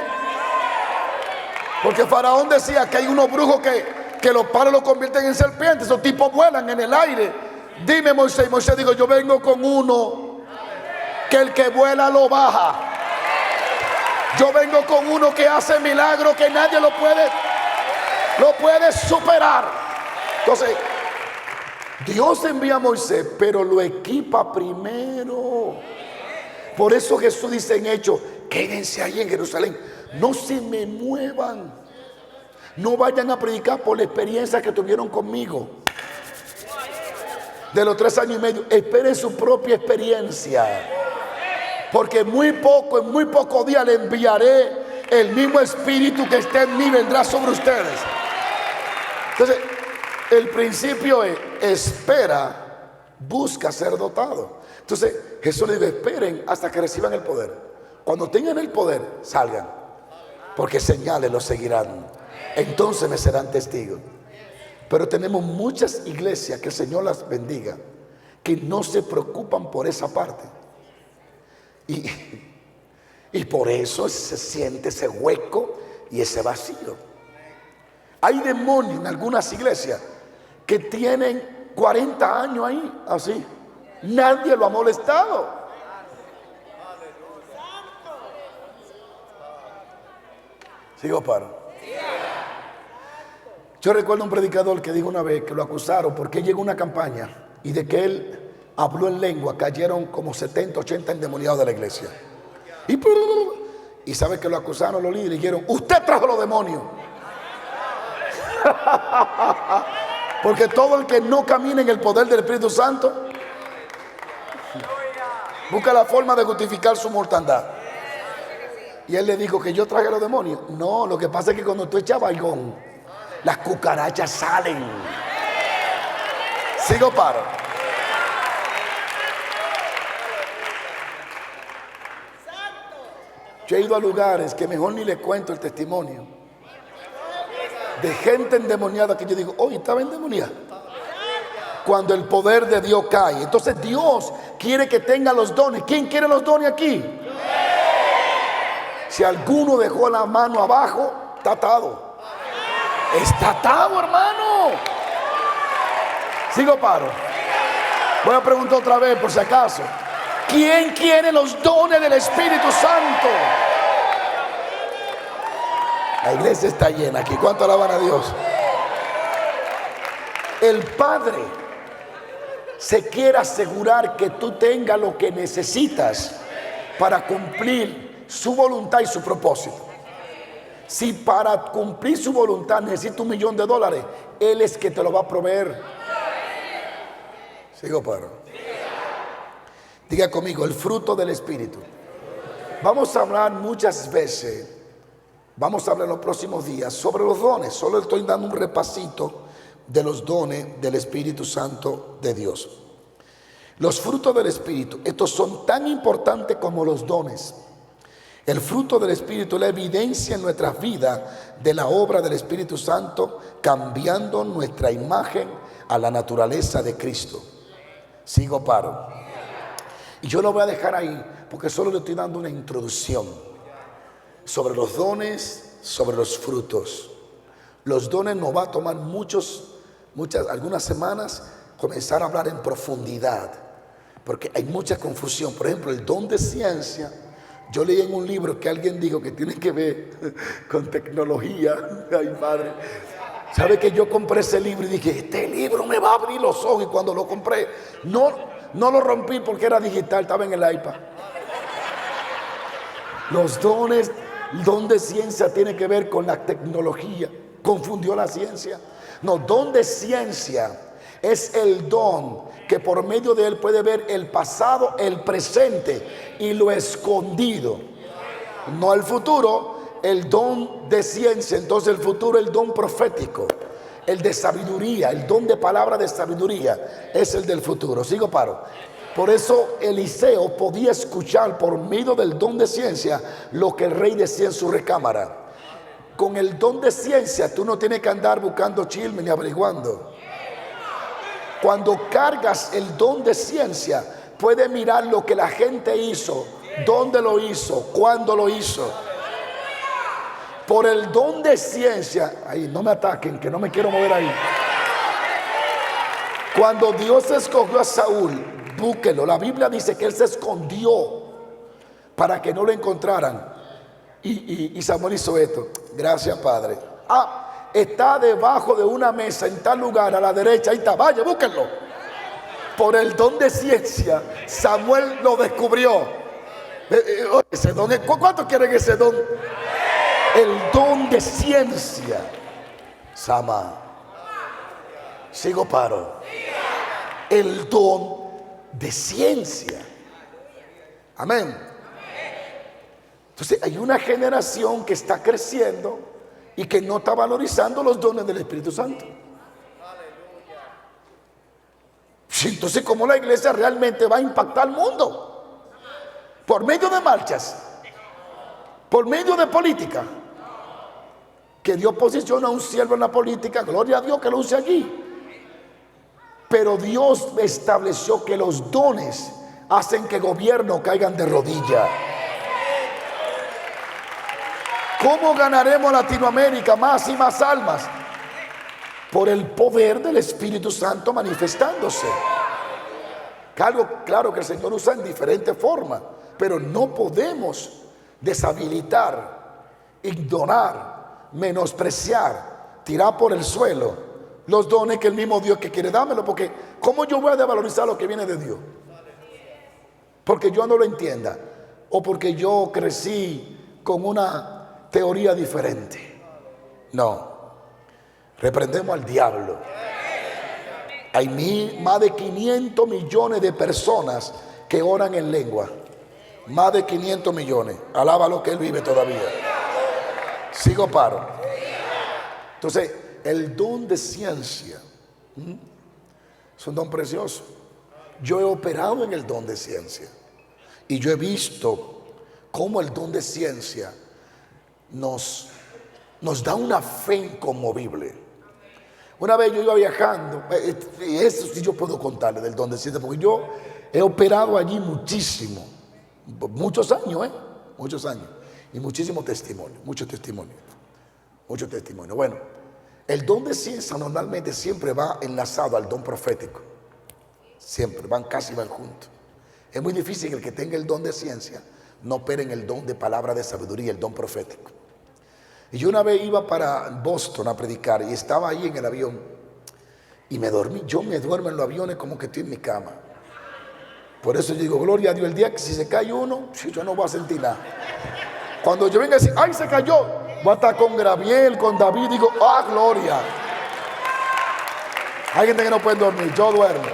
Porque Faraón decía que hay unos brujos que los palos los convierten en serpientes. Esos tipos vuelan en el aire. Dime, Moisés. Y Moisés dijo: yo vengo con uno que el que vuela lo baja. Yo vengo con uno que hace milagros que nadie lo puede superar. Entonces, Dios envía a Moisés, pero lo equipa primero. Por eso Jesús dice en Hechos: quédense ahí en Jerusalén, no se me muevan, no vayan a predicar por la experiencia que tuvieron conmigo de los 3 años y medio. Esperen su propia experiencia, porque en muy pocos días le enviaré el mismo espíritu que está en mí, vendrá sobre ustedes. Entonces, el principio es: espera, busca ser dotado. Entonces Jesús le dijo: esperen hasta que reciban el poder. Cuando tengan el poder, salgan, porque señales los seguirán. Entonces me serán testigos. Pero tenemos muchas iglesias, que el Señor las bendiga, que no se preocupan por esa parte. Y por eso se siente ese hueco y ese vacío. Hay demonios en algunas iglesias que tienen 40 años ahí, así. Nadie lo ha molestado. ¿Sigo, paro? Yo recuerdo un predicador que dijo una vez que lo acusaron porque llegó una campaña y de que él habló en lengua cayeron como 70, 80 endemoniados de la iglesia. Y sabe que lo acusaron los líderes y dijeron: usted trajo los demonios. Porque todo el que no camina en el poder del Espíritu Santo busca la forma de justificar su mortandad. Y él le dijo que yo traje los demonios. No, lo que pasa es que cuando tú echas baigón, las cucarachas salen. Sigo, paro. Yo he ido a lugares que mejor ni le cuento el testimonio de gente endemoniada, que yo digo: oye, estaba endemoniada. Cuando el poder de Dios cae, entonces Dios quiere que tenga los dones. ¿Quién quiere los dones aquí? Si alguno dejó la mano abajo, está atado. Está atado, hermano. Sigo, paro. Voy a preguntar otra vez por si acaso: ¿quién quiere los dones del Espíritu Santo? La iglesia está llena aquí. ¿Cuánto alaban a Dios? El Padre se quiere asegurar que tú tengas lo que necesitas para cumplir su voluntad y su propósito. Si para cumplir su voluntad necesita $1 millón, Él es que te lo va a proveer. Sigo, paro. Diga conmigo: el fruto del Espíritu. Vamos a hablar muchas veces, vamos a hablar en los próximos días sobre los dones. Solo estoy dando un repasito de los dones del Espíritu Santo de Dios. Los frutos del Espíritu, estos son tan importantes como los dones. El fruto del Espíritu es la evidencia en nuestras vidas de la obra del Espíritu Santo, cambiando nuestra imagen a la naturaleza de Cristo. Sigo, paro. Y yo lo voy a dejar ahí porque solo le estoy dando una introducción sobre los dones, sobre los frutos. Los dones nos va a tomar algunas semanas comenzar a hablar en profundidad, porque hay mucha confusión. Por ejemplo, el don de ciencia, yo leí en un libro que alguien dijo que tiene que ver con tecnología. Ay, padre, ¿sabe que yo compré ese libro y dije, este libro me va a abrir los ojos? Y cuando lo compré, no lo rompí porque era digital, estaba en el iPad. Los dones, el don de ciencia tiene que ver con la tecnología. Confundió la ciencia. No, don de ciencia es el don que por medio de él puede ver el pasado, el presente y lo escondido. No el futuro, el don de ciencia. Entonces el futuro, el don profético, el de sabiduría, el don de palabra de sabiduría es el del futuro. Sigo, paro. Por eso Eliseo podía escuchar por medio del don de ciencia lo que el rey decía en su recámara. Con el don de ciencia tú no tienes que andar buscando chisme ni averiguando. Cuando cargas el don de ciencia, puedes mirar lo que la gente hizo, dónde lo hizo, cuándo lo hizo. Por el don de ciencia, ahí no me ataquen, que no me quiero mover ahí. Cuando Dios escogió a Saúl, búsquelo. La Biblia dice que él se escondió para que no lo encontraran. Y Samuel hizo esto. Gracias, Padre. Está debajo de una mesa en tal lugar a la derecha. Ahí está, vaya, búsquenlo. Por el don de ciencia, Samuel lo descubrió. Ese don, ¿cuántos quieren ese don? El don de ciencia. Sama. Sigo, paro. El don de ciencia. Amén. Entonces hay una generación que está creciendo y que no está valorizando los dones del Espíritu Santo. Entonces, ¿cómo la iglesia realmente va a impactar al mundo? ¿Por medio de marchas? ¿Por medio de política? Que Dios posiciona a un siervo en la política, gloria a Dios que lo use allí. Pero Dios estableció que los dones hacen que gobiernos caigan de rodillas. ¿Cómo ganaremos Latinoamérica más y más almas? Por el poder del Espíritu Santo manifestándose. Claro que el Señor usa en diferentes formas, pero no podemos deshabilitar, ignorar, menospreciar, tirar por el suelo los dones que el mismo Dios que quiere dármelo. Porque ¿cómo yo voy a desvalorizar lo que viene de Dios? Porque yo no lo entienda, o porque yo crecí con una teoría diferente. No, reprendemos al diablo. Hay más de 500 millones de personas que oran en lengua. Más de 500 millones. Alaba lo que él vive todavía. Sigo, paro. Entonces, el don de ciencia es un don precioso. Yo he operado en el don de ciencia y yo he visto cómo el don de ciencia nos da una fe inconmovible. Una vez yo iba viajando, y eso sí yo puedo contarle del don de ciencia, porque yo he operado allí muchísimo, muchos años, muchos años, y muchísimo testimonio, mucho testimonio. Bueno, el don de ciencia normalmente siempre va enlazado al don profético, siempre, casi van juntos. Es muy difícil que el que tenga el don de ciencia no opere en el don de palabra de sabiduría, el don profético. Y yo una vez iba para Boston a predicar y estaba ahí en el avión y me dormí. Yo me duermo en los aviones como que estoy en mi cama. Por eso yo digo, gloria a Dios, el día que si se cae uno, yo no voy a sentir nada. Cuando yo venga a decir, ¡ay, se cayó! Voy a estar con Gabriel, con David, digo, ¡ah, gloria! Hay gente que no puede dormir, yo duermo.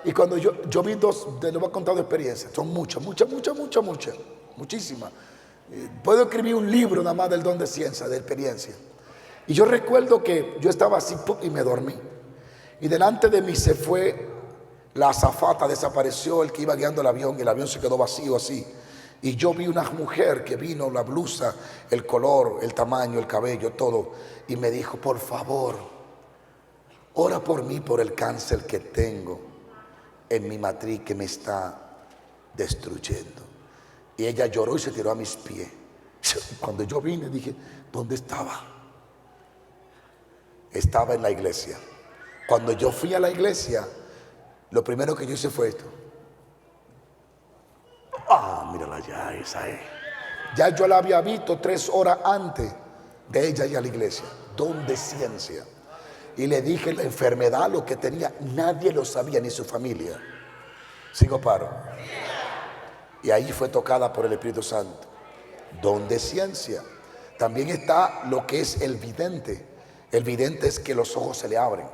Y cuando yo vi dos, les voy a contar de experiencias, son muchas, muchísimas. Puedo escribir un libro nada más del don de ciencia, de experiencia. Y yo recuerdo que yo estaba así y me dormí. Y delante de mí se fue La azafata desapareció, el que iba guiando el avión se quedó vacío así. Y yo vi una mujer que vino, la blusa, el color, el tamaño, el cabello, todo. Y me dijo, por favor, ora por mí, por el cáncer que tengo en mi matriz que me está destruyendo. Y ella lloró y se tiró a mis pies. Cuando yo vine dije, ¿dónde estaba? Estaba en la iglesia. Cuando yo fui a la iglesia, lo primero que yo hice fue esto. Ah, mírala ya, esa es. Ya yo la había visto 3 horas antes de ella ir a la iglesia. Don de ciencia. Y le dije la enfermedad, lo que tenía. Nadie lo sabía, ni su familia. Sigo paro. Y ahí fue tocada por el Espíritu Santo. Don de ciencia. También está lo que es el vidente. El vidente es que los ojos se le abren.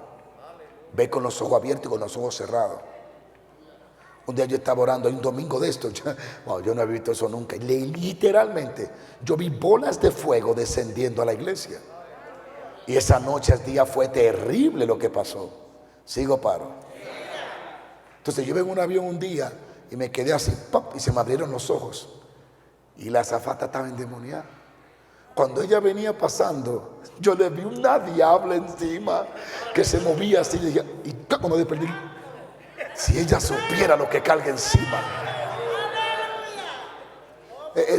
Ve con los ojos abiertos y con los ojos cerrados. Un día yo estaba orando, hay un domingo de esto, yo no he visto eso nunca. Literalmente, yo vi bolas de fuego descendiendo a la iglesia. Y esa noche, ese día fue terrible lo que pasó. Sigo paro. Entonces yo iba en un avión un día y me quedé así, ¡pop! Y se me abrieron los ojos. Y la azafata estaba endemoniada. Cuando ella venía pasando, yo le vi una diabla encima que se movía así. Y cuando desperté, si ella supiera lo que carga encima.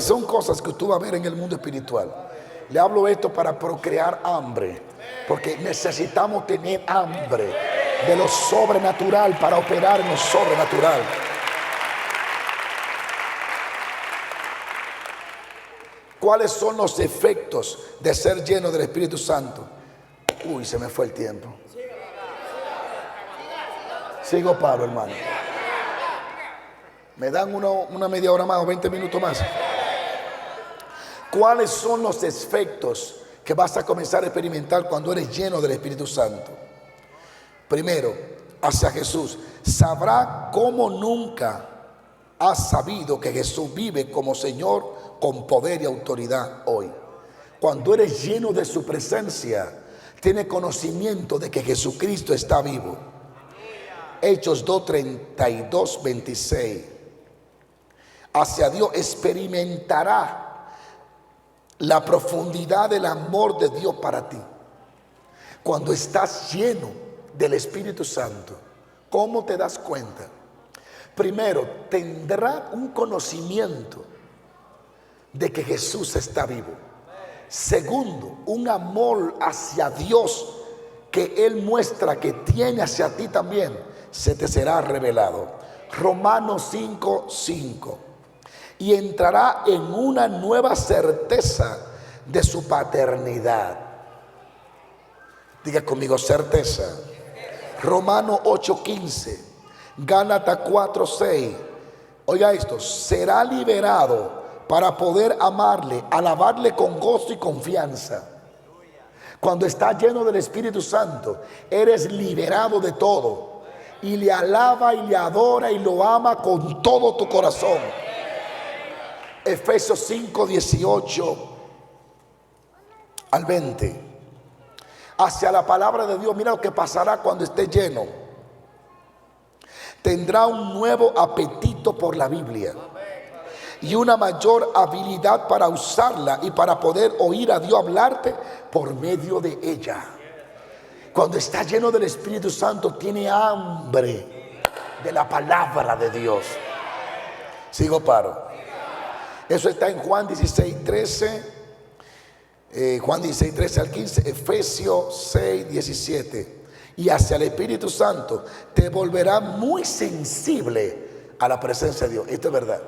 Son cosas que tú vas a ver en el mundo espiritual. Le hablo esto para procrear hambre, porque necesitamos tener hambre de lo sobrenatural para operar en lo sobrenatural. ¿Cuáles son los efectos de ser lleno del Espíritu Santo? Uy, se me fue el tiempo. Sigo paro, hermano. ¿Me dan una media hora más o 20 minutos más? ¿Cuáles son los efectos que vas a comenzar a experimentar cuando eres lleno del Espíritu Santo? Primero, hacia Jesús. Sabrá como nunca has sabido que Jesús vive como Señor con poder y autoridad hoy. Cuando eres lleno de su presencia, tienes conocimiento de que Jesucristo está vivo. Hechos 2:32, 26. Hacia Dios experimentará la profundidad del amor de Dios para ti. Cuando estás lleno del Espíritu Santo, ¿cómo te das cuenta? Primero, tendrá un conocimiento de que Jesús está vivo. Segundo, un amor hacia Dios que Él muestra que tiene hacia ti también, se te será revelado. Romanos 5:5. Y entrará en una nueva certeza de su paternidad. Diga conmigo, certeza. Romanos 8:15. Gálatas 4:6. Oiga esto, será liberado para poder amarle, alabarle con gozo y confianza. Cuando estás lleno del Espíritu Santo, eres liberado de todo y le alaba y le adora y lo ama con todo tu corazón. Efesios 5:18 al 20. Hacia la palabra de Dios, mira lo que pasará cuando esté lleno. Tendrá un nuevo apetito por la Biblia y una mayor habilidad para usarla y para poder oír a Dios hablarte por medio de ella. Cuando está lleno del Espíritu Santo, tiene hambre de la palabra de Dios. Sigo paro. Eso está en Juan 16:13, Juan 16:13 al 15, Efesios 6:17. Y hacia el Espíritu Santo te volverá muy sensible a la presencia de Dios. Esto es verdad.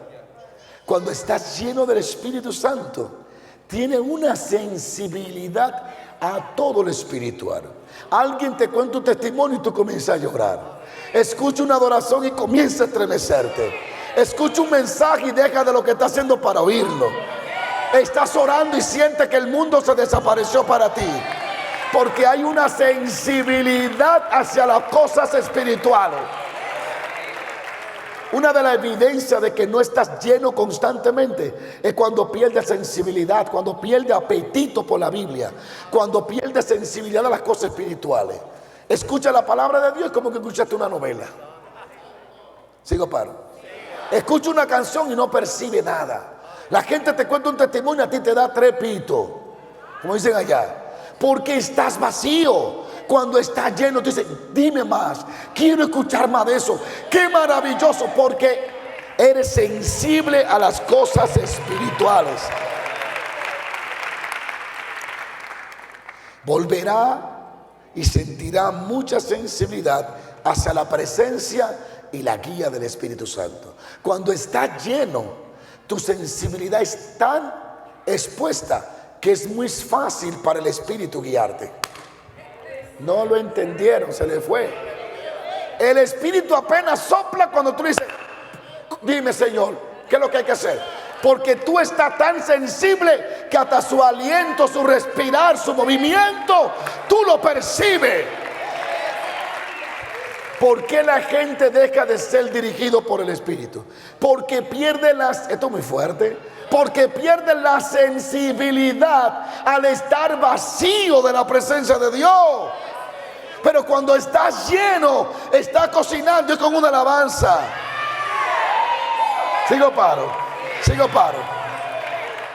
Cuando estás lleno del Espíritu Santo, tiene una sensibilidad a todo lo espiritual. Alguien te cuenta un testimonio y tú comienzas a llorar. Escucha una adoración y comienza a estremecerte. Escucha un mensaje y deja de lo que está haciendo para oírlo. Estás orando y sientes que el mundo se desapareció para ti, porque hay una sensibilidad hacia las cosas espirituales. Una de las evidencias de que no estás lleno constantemente es cuando pierdes sensibilidad, cuando pierdes apetito por la Biblia, cuando pierdes sensibilidad a las cosas espirituales. Escucha la palabra de Dios como que escuchaste una novela. Sigo, paro. Escucha una canción y no percibe nada. La gente te cuenta un testimonio, a ti te da trepito, como dicen allá, porque estás vacío. Cuando estás lleno, tú dices, dime más, quiero escuchar más de eso. Qué maravilloso, porque eres sensible a las cosas espirituales. Volverá y sentirá mucha sensibilidad hacia la presencia y la guía del Espíritu Santo. Cuando estás lleno, tu sensibilidad es tan expuesta que es muy fácil para el Espíritu guiarte. No lo entendieron, se le fue. El Espíritu apenas sopla cuando tú dices, dime, Señor, ¿qué es lo que hay que hacer? Porque tú estás tan sensible que hasta su aliento, su respirar, su movimiento, tú lo percibes. ¿Por qué la gente deja de ser dirigido por el Espíritu? Porque pierde esto es muy fuerte, porque pierde la sensibilidad al estar vacío de la presencia de Dios. Pero cuando estás lleno, estás cocinando y con una alabanza. Sigo, paro.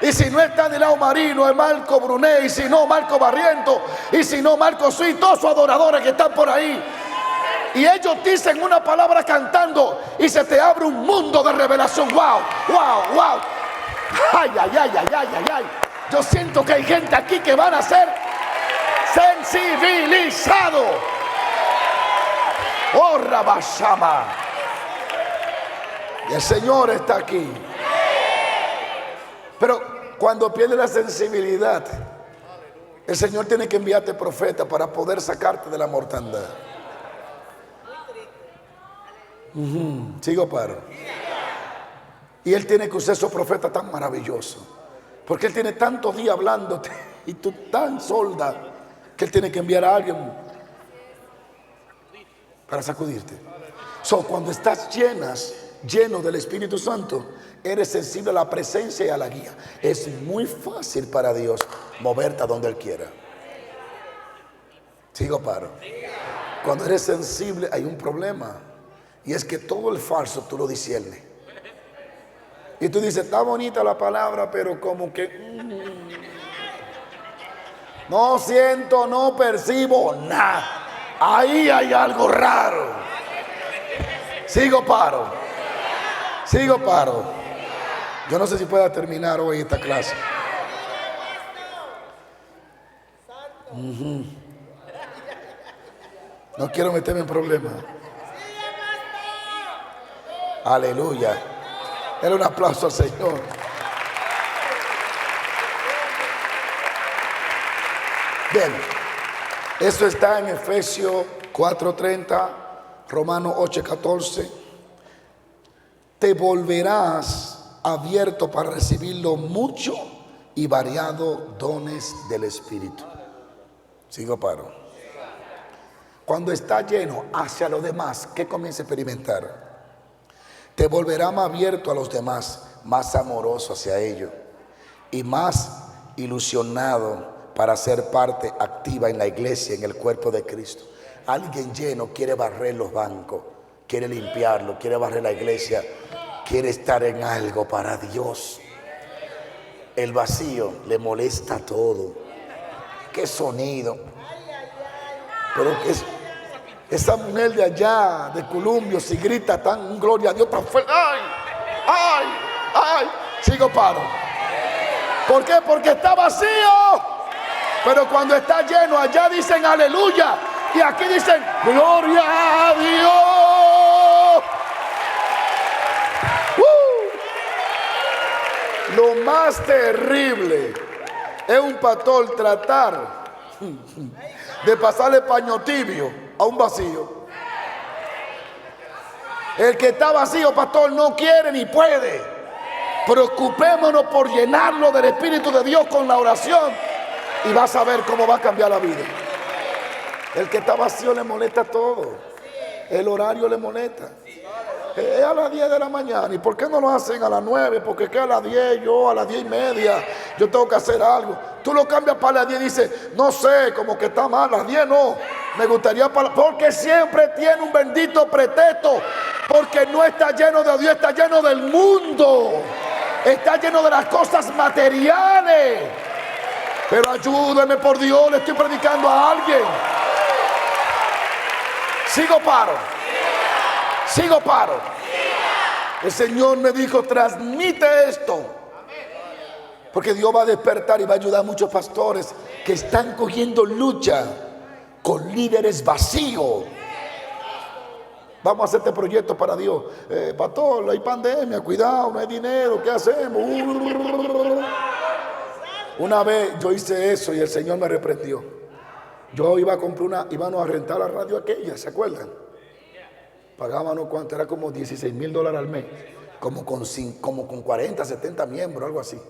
Y si no está Nilao Marino, es Marco Brunet, y si no, Marco Barriento, y si no, Marco Suí, todos sus adoradores que están por ahí. Y ellos dicen una palabra cantando y se te abre un mundo de revelación. ¡Wow! ¡Wow! ¡Wow! ¡Ay, ay, ay, ay, ay, ay, ay! Yo siento que hay gente aquí que van a ser sensibilizados. ¡Oh, Rabashama! Y el Señor está aquí. Pero cuando pierdes la sensibilidad, el Señor tiene que enviarte profeta para poder sacarte de la mortandad. Sigo, paro. Y Él tiene que usar esos profetas tan maravillosos, porque Él tiene tantos días hablándote y tú tan solda, que Él tiene que enviar a alguien para sacudirte. Cuando estás lleno del Espíritu Santo, eres sensible a la presencia y a la guía. Es muy fácil para Dios moverte a donde Él quiera. Sigo, paro. Cuando eres sensible hay un problema, y es que todo el falso tú lo disiernes. Y tú dices, está bonita la palabra, pero como que no siento, no percibo nada. Ahí hay algo raro. Sigo, paro. Yo no sé si pueda terminar hoy esta clase. No quiero meterme en problemas. Aleluya. Dale un aplauso al Señor. Bien, eso está en Efesios 4:30, Romanos 8:14. Te volverás abierto para recibir los muchos y variados dones del Espíritu. Sigo, paro. Cuando está lleno hacia los demás, ¿qué comienza a experimentar? Te volverá más abierto a los demás, más amoroso hacia ellos y más ilusionado para ser parte activa en la iglesia, en el cuerpo de Cristo. Alguien lleno quiere barrer los bancos, quiere limpiarlo, quiere barrer la iglesia, quiere estar en algo para Dios. El vacío le molesta todo. Qué sonido. Pero que esa mujer de allá, de Columbio, si grita tan gloria a Dios tan fuerte. ¡Ay! ¡Ay! ¡Ay! Sigo, paro. ¿Por qué? Porque está vacío. Pero cuando está lleno, allá dicen aleluya. Y aquí dicen gloria a Dios. Lo más terrible es un pastor tratar de pasarle paño tibio a un vacío. El que está vacío, pastor, no quiere ni puede. Preocupémonos por llenarlo del Espíritu de Dios con la oración y vas a ver cómo va a cambiar la vida. El que está vacío le molesta todo. El horario le molesta. Es a las 10 de la mañana. ¿Y por qué no lo hacen a las 9? Porque que a las 10, yo a las 10:30, yo tengo que hacer algo. Tú lo cambias para las 10 y dices, no sé, como que está mal, a las 10 no. Me gustaría, porque siempre tiene un bendito pretexto, porque no está lleno de Dios, está lleno del mundo, está lleno de las cosas materiales. Pero ayúdeme, por Dios, le estoy predicando a alguien. Sigo paro. El Señor me dijo, transmite esto, porque Dios va a despertar y va a ayudar a muchos pastores que están cogiendo lucha con líderes vacíos. Vamos a hacer este proyecto para Dios. Pastor, hay pandemia, cuidado, no hay dinero, ¿qué hacemos? Una vez yo hice eso y el Señor me reprendió. Yo iba a comprar íbamos a rentar la radio aquella, ¿se acuerdan? Pagábamos cuánto, era como $16,000 al mes, como con 40, 70 miembros, algo así.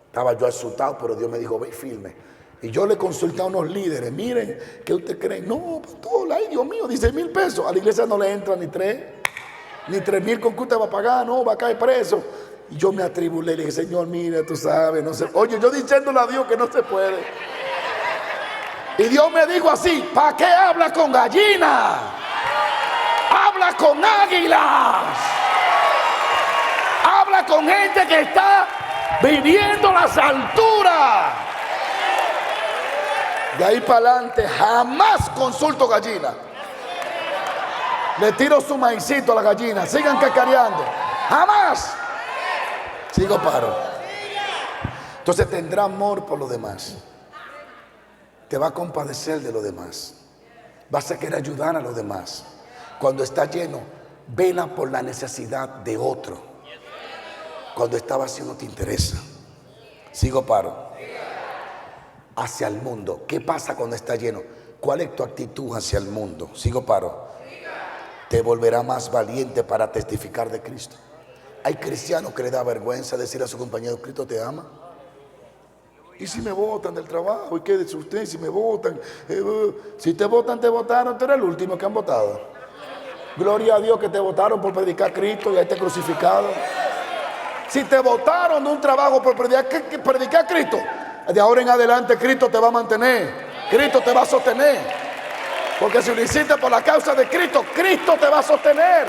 Estaba yo asustado, pero Dios me dijo, ve firme. Y yo le consulté a unos líderes, miren, ¿qué usted cree? No, pastor, ay Dios mío, $16,000. A la iglesia no le entra ni 3,000 con que usted va a pagar, no, va a caer preso. Y yo me atribulé, le dije, Señor, mira, tú sabes, no sé. Oye, yo diciéndole a Dios que no se puede. Y Dios me dijo así, ¿para qué habla con gallinas? Habla con águilas. Habla con gente que está viviendo las alturas. De ahí para adelante jamás consulto gallinas. Le tiro su maicito a la gallina, sigan cacareando. Jamás. Sigo paro. Entonces tendrá amor por los demás. Te va a compadecer de los demás. Vas a querer ayudar a los demás. Cuando está lleno, vela por la necesidad de otro. Cuando está vacío no te interesa. Sigo paro. Hacia el mundo. ¿Qué pasa cuando está lleno? ¿Cuál es tu actitud hacia el mundo? Sigo paro. Te volverá más valiente para testificar de Cristo. Hay cristianos que le da vergüenza decir a su compañero, Cristo te ama. ¿Y si me botan del trabajo? ¿Y qué dice usted? Si me botan, si te votan, te votaron. Tú eres el último que han votado. Gloria a Dios que te votaron por predicar a Cristo y a este crucificado. Si te votaron de un trabajo por predicar a Cristo, de ahora en adelante Cristo te va a mantener, Cristo te va a sostener, porque si lo hiciste por la causa de Cristo, Cristo te va a sostener.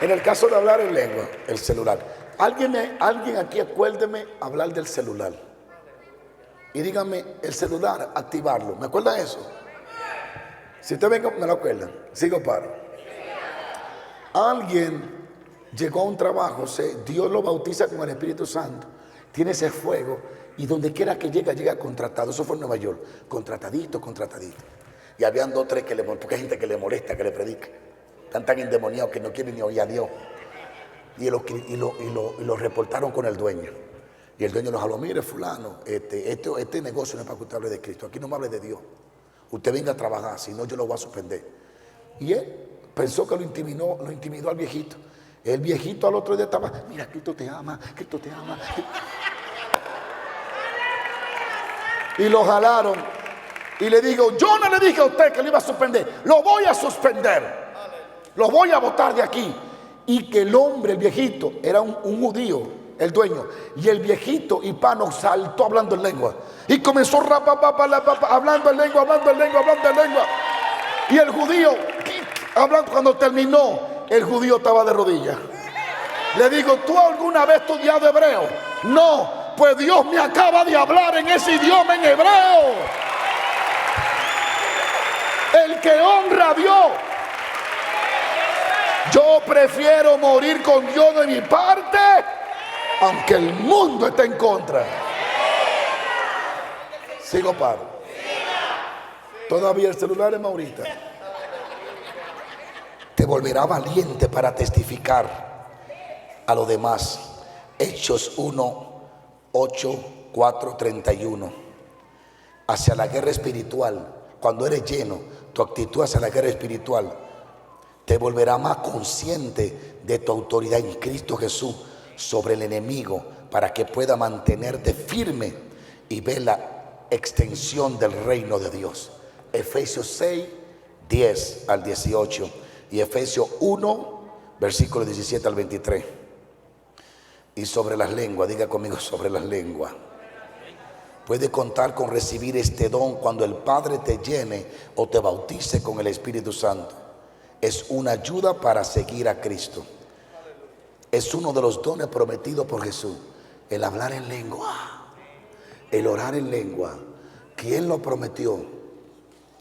En el caso de hablar en lengua, el celular, alguien aquí acuérdeme hablar del celular y dígame el celular, activarlo. ¿Me acuerdan eso? Si usted venga, me lo acuerdan. Sigo paro. Alguien llegó a un trabajo, Dios lo bautiza con el Espíritu Santo, tiene ese fuego y donde quiera que llega contratado. Eso fue en Nueva York, contratadito. Y habían 2 o 3 porque hay gente que le molesta que le predique. Están tan endemoniados que no quieren ni oír a Dios. Y lo reportaron con el dueño. Y el dueño los habló, mire fulano, este negocio no es para que usted hable de Cristo, aquí no me hable de Dios. Usted venga a trabajar, si no yo lo voy a suspender. Y él pensó que lo intimidó al viejito. El viejito al otro día estaba, mira, Cristo te ama, Cristo te ama. Y lo jalaron. Y le digo, yo no le dije a usted que lo iba a suspender, lo voy a suspender. Lo voy a botar de aquí. Y que el hombre, el viejito, era un judío, el dueño. Y el viejito hispano saltó hablando en lengua. Y comenzó hablando en lengua. Y el judío, hablando, cuando terminó, el judío estaba de rodillas. Le digo, ¿tú alguna vez has estudiado hebreo? No, pues Dios me acaba de hablar en ese idioma en hebreo. El que honra a Dios. Yo prefiero morir con Dios de mi parte, aunque el mundo esté en contra. Sigo paro. Todavía el celular es Maurita. Te volverá valiente para testificar a los demás. Hechos 1, 8, 4, 31. Hacia la guerra espiritual. Cuando eres lleno, tu actitud hacia la guerra espiritual te volverá más consciente de tu autoridad en Cristo Jesús sobre el enemigo, para que pueda mantenerte firme y ver la extensión del reino de Dios. Efesios 6, 10 al 18 y Efesios 1, versículos 17 al 23. Y sobre las lenguas, diga conmigo, sobre las lenguas. Puede contar con recibir este don cuando el Padre te llene o te bautice con el Espíritu Santo. Es una ayuda para seguir a Cristo. Es uno de los dones prometidos por Jesús. El hablar en lengua, el orar en lengua. ¿Quién lo prometió?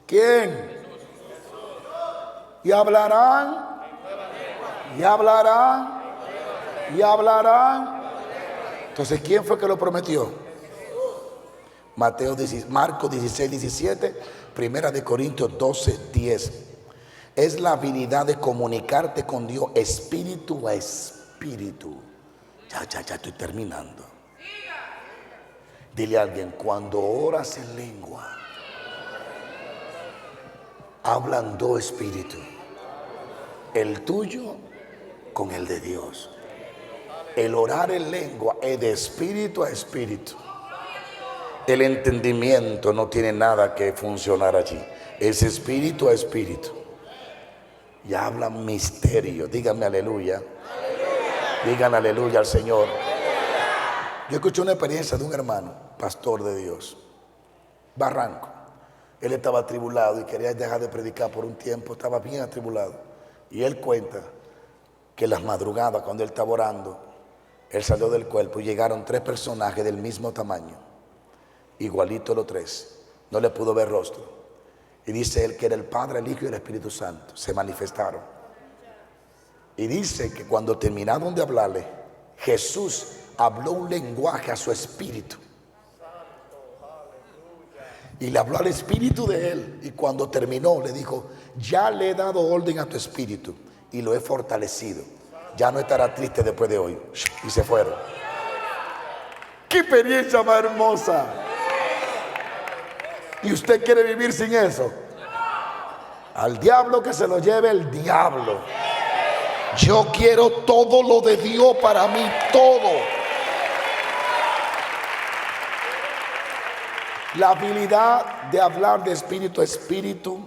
¿Quién? Y hablarán, y hablarán, y hablarán. Entonces, ¿quién fue que lo prometió? Marcos 16, 17, Primera de Corintios 12, 10. Es la habilidad de comunicarte con Dios espíritu a espíritu. Ya estoy terminando. Dile a alguien, cuando oras en lengua, hablan dos espíritus, el tuyo con el de Dios. El orar en lengua es de espíritu a espíritu. El entendimiento no tiene nada que funcionar allí. Es espíritu a espíritu. Y hablan misterio. Díganme aleluya. Aleluya. Digan aleluya al Señor. Yo escuché una experiencia de un hermano, pastor de Dios, Barranco. Él estaba atribulado y quería dejar de predicar por un tiempo. Estaba bien atribulado. Y él cuenta que las madrugadas, cuando él estaba orando, él salió del cuerpo y llegaron 3 personajes del mismo tamaño, igualitos los 3. No le pudo ver rostro. Y dice él que era el Padre, el Hijo y el Espíritu Santo. Se manifestaron. Y dice que cuando terminaron de hablarle, Jesús habló un lenguaje a su espíritu. Y le habló al espíritu de él. Y cuando terminó le dijo, ya le he dado orden a tu espíritu y lo he fortalecido. Ya no estará triste después de hoy. Y se fueron. ¡Qué experiencia más hermosa! ¿Y usted quiere vivir sin eso? Al diablo que se lo lleve el diablo. Yo quiero todo lo de Dios para mí, todo. La habilidad de hablar de espíritu a espíritu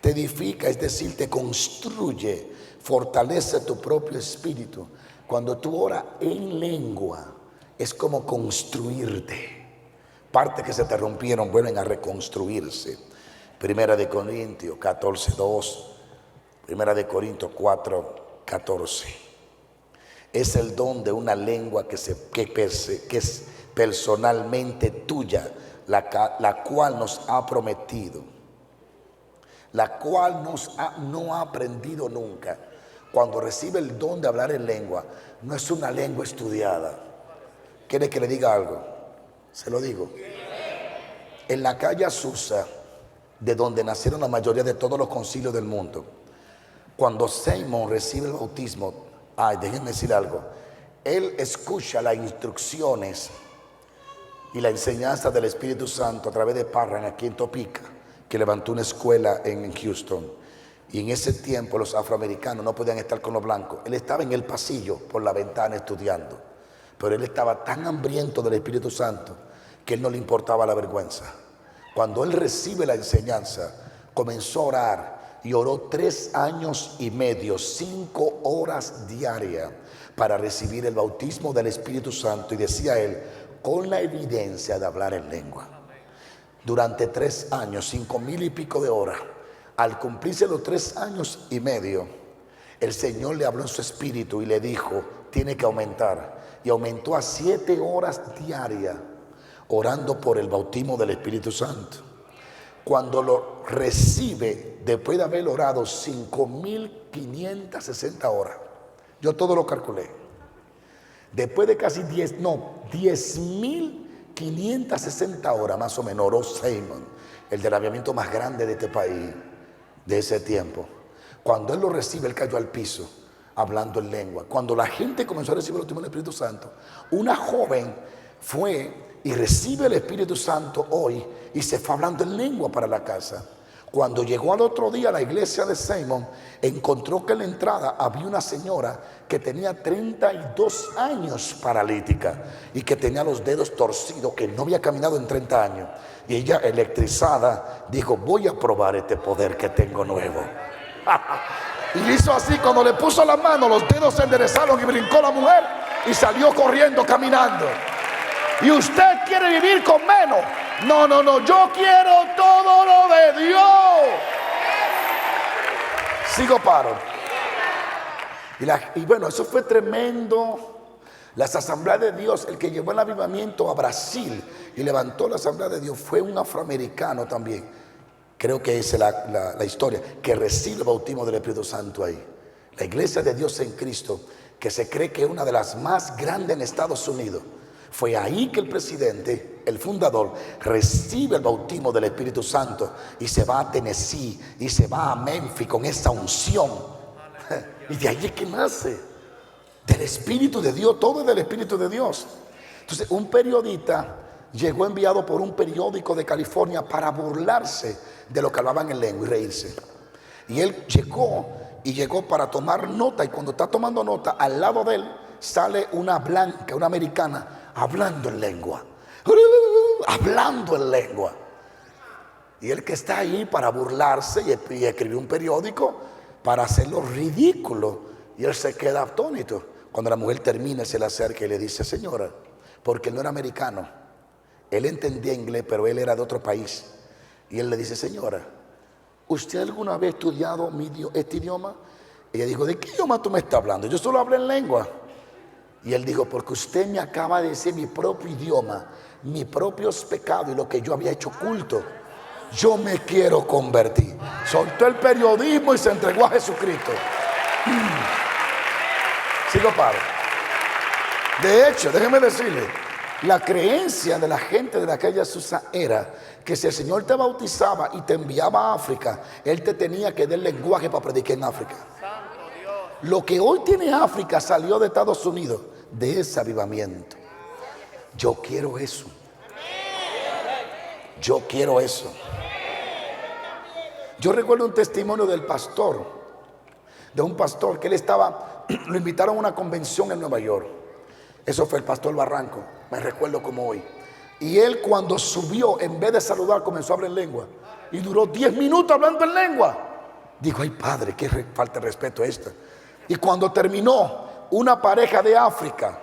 te edifica, es decir, te construye, fortalece tu propio espíritu. Cuando tú oras en lengua, es como construirte. Partes que se te rompieron vuelven a reconstruirse. Primera de Corintios 14, 2. Primera de Corintios 4, 14. Es el don de una lengua que es personalmente tuya, la cual nos ha prometido, la cual no ha aprendido nunca. Cuando recibe el don de hablar en lengua, no es una lengua estudiada. ¿Quiere que le diga algo? Se lo digo. En la calle Azusa, de donde nacieron la mayoría de todos los concilios del mundo, cuando Simon recibe el bautismo, déjenme decir algo, él escucha las instrucciones y la enseñanza del Espíritu Santo a través de Parran aquí en Topeka, que levantó una escuela en Houston. Y en ese tiempo los afroamericanos no podían estar con los blancos. Él estaba en el pasillo por la ventana estudiando, pero él estaba tan hambriento del Espíritu Santo que él no le importaba la vergüenza. Cuando él recibe la enseñanza, comenzó a orar y oró 3 años y medio, 5 horas diarias para recibir el bautismo del Espíritu Santo. Y decía él, con la evidencia de hablar en lengua. Durante 3 años, 5,000 y pico de horas. Al cumplirse los 3 años y medio, el Señor le habló en su espíritu y le dijo, tiene que aumentar. Y aumentó a 7 horas diarias, orando por el bautismo del Espíritu Santo. Cuando lo recibe, después de haber orado 5,560 horas, yo todo lo calculé. Después de casi 10,560 horas más o menos, oró Simon, el del avivamiento más grande de este país, de ese tiempo. Cuando él lo recibe, él cayó al piso, hablando en lengua. Cuando la gente comenzó a recibir el bautismo del Espíritu Santo, una joven fue y recibe el Espíritu Santo hoy y se fue hablando en lengua para la casa. Cuando llegó al otro día a la iglesia de Simon, encontró que en la entrada había una señora que tenía 32 años paralítica y que tenía los dedos torcidos, que no había caminado en 30 años. Y ella, electrizada, dijo, voy a probar este poder que tengo nuevo. Y hizo así, cuando le puso la mano, los dedos se enderezaron y brincó la mujer y salió corriendo, caminando. Y usted quiere vivir con menos. No, no, no, yo quiero todo lo de Dios. Sigo paro. Y bueno, eso fue tremendo. Las asambleas de Dios, el que llevó el avivamiento a Brasil y levantó la asamblea de Dios fue un afroamericano también. Creo que esa es la historia, que recibe el bautismo del Espíritu Santo ahí. La iglesia de Dios en Cristo, que se cree que es una de las más grandes en Estados Unidos. Fue ahí que el presidente, el fundador, recibe el bautismo del Espíritu Santo y se va a Tennessee y se va a Memphis con esa unción. Y de ahí es que nace, del Espíritu de Dios, todo es del Espíritu de Dios. Entonces, un periodista llegó enviado por un periódico de California para burlarse de lo que hablaban en lengua y reírse. Y él llegó para tomar nota, y cuando está tomando nota, al lado de él sale una blanca, una americana, hablando en lengua. Hablando en lengua. Y él, que está ahí para burlarse y escribió un periódico para hacerlo ridículo, y él se queda atónito. Cuando la mujer termina, se le acerca y le dice: señora, porque él no era americano, él entendía inglés, pero él era de otro país. Y él le dice: señora, ¿usted alguna vez ha estudiado este idioma? Ella dijo: ¿de qué idioma tú me estás hablando? Yo solo hablo en lengua. Y él dijo: porque usted me acaba de decir mi propio idioma, mis propios pecados y lo que yo había hecho oculto. Yo me quiero convertir. Soltó el periodismo y se entregó a Jesucristo. Sigo paro. De hecho, déjeme decirle, la creencia de la gente de aquella Susa era que si el Señor te bautizaba y te enviaba a África, Él te tenía que dar lenguaje para predicar en África. Lo que hoy tiene África salió de Estados Unidos, de ese avivamiento. Yo quiero eso. Yo quiero eso. Yo recuerdo un testimonio del pastor, de un pastor que él lo invitaron a una convención en Nueva York. Eso fue el pastor Barranco, me recuerdo como hoy. Y él, cuando subió, en vez de saludar, comenzó a hablar en lengua. Y duró 10 minutos hablando en lengua. Dijo: ay, padre, qué falta de respeto esta. Y cuando terminó, una pareja de África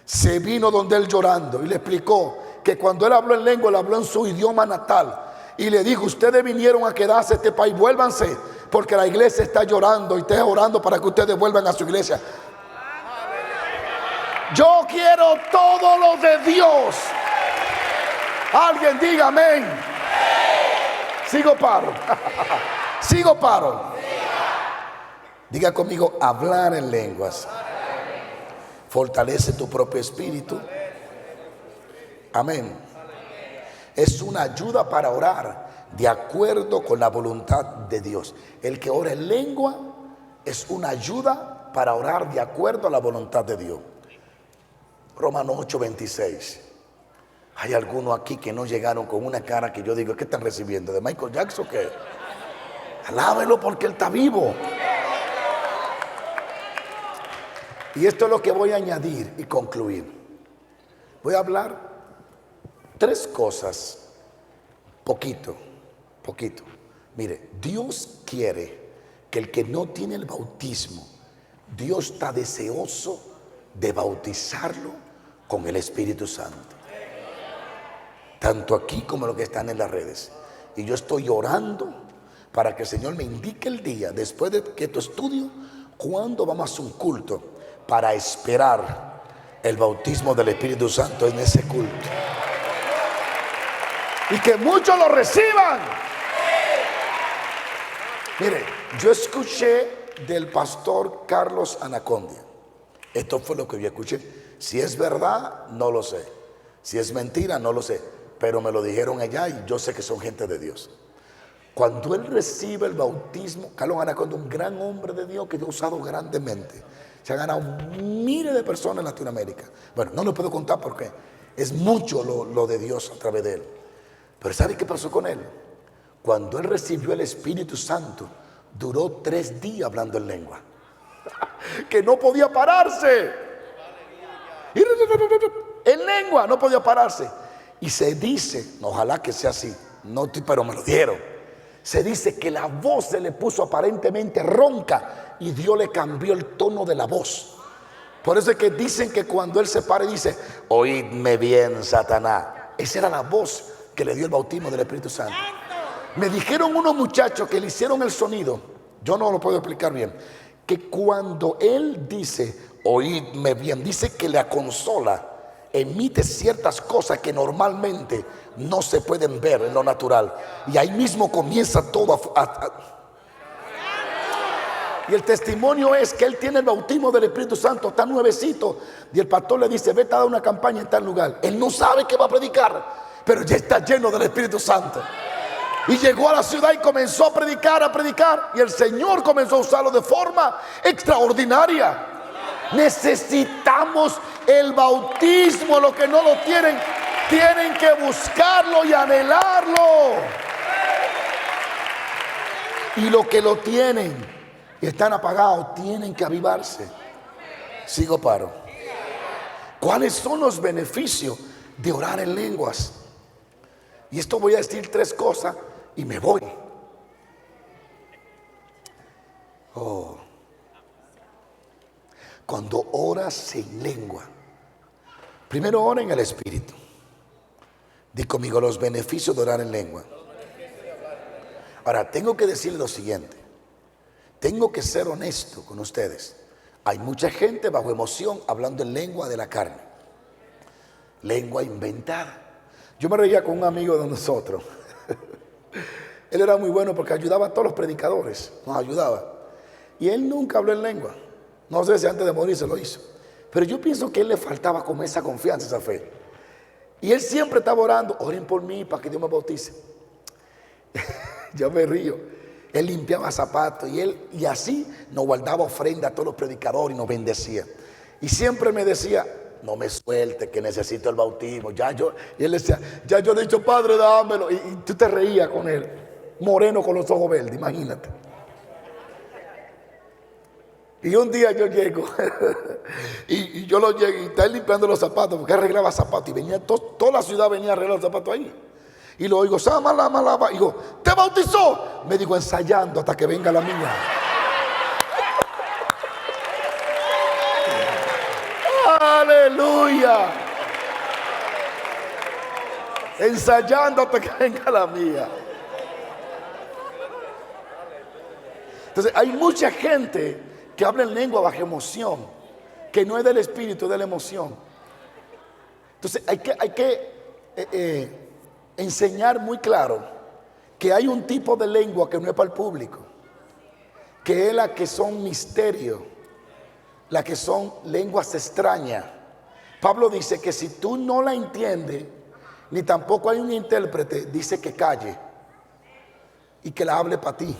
se vino donde él llorando y le explicó que cuando él habló en lengua, él habló en su idioma natal. Y le dijo: ustedes vinieron a quedarse a este país, vuélvanse, porque la iglesia está llorando y está orando para que ustedes vuelvan a su iglesia. Yo quiero todo lo de Dios. Alguien diga amén. Sigo paro. Sigo paro. Diga conmigo: hablar en lenguas fortalece tu propio espíritu. Amén. Es una ayuda para orar de acuerdo con la voluntad de Dios. El que ora en lengua es una ayuda para orar de acuerdo a la voluntad de Dios. Romanos 8:26. Hay algunos aquí que no llegaron con una cara que yo digo: ¿qué están recibiendo? ¿De Michael Jackson o qué? Alábelo porque Él está vivo. Y esto es lo que voy a añadir y concluir. Voy a hablar 3 cosas, poquito. Mire, Dios quiere que el que no tiene el bautismo, Dios está deseoso de bautizarlo con el Espíritu Santo. Tanto aquí como los que están en las redes. Y yo estoy orando para que el Señor me indique el día, después de que tu estudio, cuándo vamos a hacer un culto para esperar el bautismo del Espíritu Santo en ese culto. Y que muchos lo reciban. Mire, yo escuché del pastor Carlos Anacondia. Esto fue lo que yo escuché. Si es verdad, no lo sé. Si es mentira, no lo sé. Pero me lo dijeron allá y yo sé que son gente de Dios. Cuando él recibe el bautismo, Carlos Anacondia, un gran hombre de Dios que Dios ha usado grandemente. Se ha ganado miles de personas en Latinoamérica. Bueno, no lo puedo contar porque es mucho lo de Dios a través de él. Pero ¿sabe qué pasó con él? Cuando él recibió el Espíritu Santo, duró 3 días hablando en lengua. Que no podía pararse. En lengua, no podía pararse. Y se dice, ojalá que sea así, no, pero me lo dieron. Se dice que la voz se le puso aparentemente ronca y Dios le cambió el tono de la voz. Por eso es que dicen que cuando él se para y dice, oídme bien, Satanás, esa era la voz que le dio el bautismo del Espíritu Santo. Me dijeron unos muchachos que le hicieron el sonido, yo no lo puedo explicar bien, que cuando él dice, oídme bien, dice que la consola emite ciertas cosas que normalmente no se pueden ver en lo natural. Y ahí mismo comienza todo y el testimonio es que él tiene el bautismo del Espíritu Santo, está nuevecito. Y el pastor le dice, vete a dar una campaña en tal lugar. Él no sabe qué va a predicar, pero ya está lleno del Espíritu Santo. Y llegó a la ciudad y comenzó a predicar. Y el Señor comenzó a usarlo de forma extraordinaria. Necesitamos el bautismo. Los que no lo tienen, tienen que buscarlo y anhelarlo. Y los que lo tienen y están apagados, tienen que avivarse. Sigo paro. ¿Cuáles son los beneficios de orar en lenguas? Y esto voy a decir 3 cosas y me voy. Cuando oras en lengua, primero ora en el Espíritu. Di conmigo los beneficios de orar en lengua. Ahora, tengo que decirle lo siguiente. Tengo que ser honesto con ustedes. Hay mucha gente bajo emoción hablando en lengua de la carne. Lengua inventada. Yo me reía con un amigo de nosotros. Él era muy bueno porque ayudaba a todos los predicadores. Nos ayudaba. Y él nunca habló en lengua. No sé si antes de morir se lo hizo. Pero yo pienso que a él le faltaba como esa confianza, esa fe. Y él siempre estaba orando. Oren por mí para que Dios me bautice. Yo me río. Él limpiaba zapatos y así nos guardaba ofrenda a todos los predicadores y nos bendecía. Y siempre me decía, no me suelte que necesito el bautismo. Y él decía, ya yo he dicho, Padre, dámelo. Y tú te reías con él, moreno con los ojos verdes, imagínate. Y un día yo llego y yo lo llego y está él limpiando los zapatos porque arreglaba zapatos y venía toda la ciudad venía a arreglar los zapatos ahí. Y lo oigo, y digo, ¿te bautizó? Me digo, ensayando hasta que venga la mía. Aleluya. Ensayando hasta que venga la mía. Entonces hay mucha gente que habla en lengua bajo emoción, que no es del espíritu, es de la emoción. Entonces hay que enseñar muy claro que hay un tipo de lengua que no es para el público, que es la que son misterios, la que son lenguas extrañas. Pablo dice que si tú no la entiendes, ni tampoco hay un intérprete, dice que calle y que la hable para ti,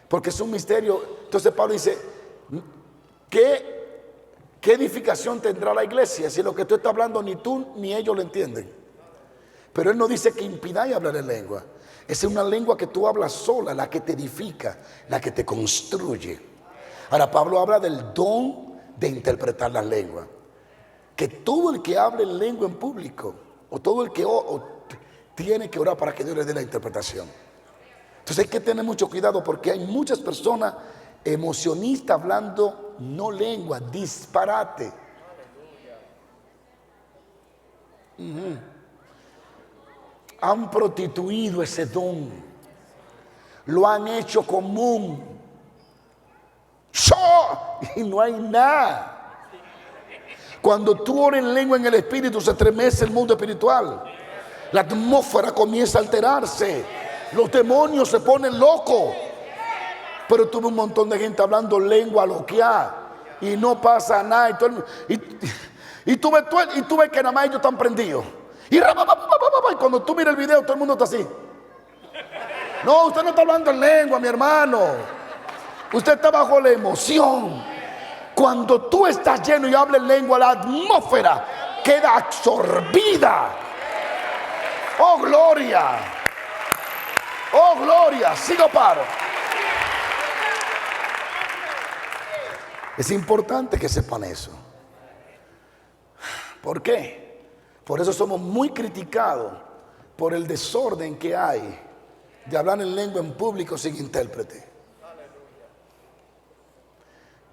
porque es un misterio. Entonces Pablo dice, ¿qué edificación tendrá la iglesia si lo que tú estás hablando ni tú ni ellos lo entienden? Pero él no dice que impidáis hablar en lengua. Es una lengua que tú hablas sola, la que te edifica, la que te construye. Ahora Pablo habla del don de interpretar las lenguas. Que todo el que hable en lengua en público, o todo el que tiene que orar para que Dios le dé la interpretación. Entonces hay que tener mucho cuidado porque hay muchas personas emocionistas hablando no lengua, disparate. Han prostituido ese don, lo han hecho común. Y no hay nada. Cuando tú oras en lengua en el espíritu, se estremece el mundo espiritual. La atmósfera comienza a alterarse. Los demonios se ponen locos. Pero tuve un montón de gente hablando lengua loqueada y no pasa nada. Y tú ves que nada más ellos están prendidos. Y cuando tú miras el video, todo el mundo está así. No, usted no está hablando en lengua, mi hermano. Usted está bajo la emoción. Cuando tú estás lleno y hablas en lengua, la atmósfera queda absorbida. Oh, gloria. Oh, gloria. Sigo paro. Es importante que sepan eso. ¿Por qué? Por eso somos muy criticados por el desorden que hay de hablar en lengua en público sin intérprete.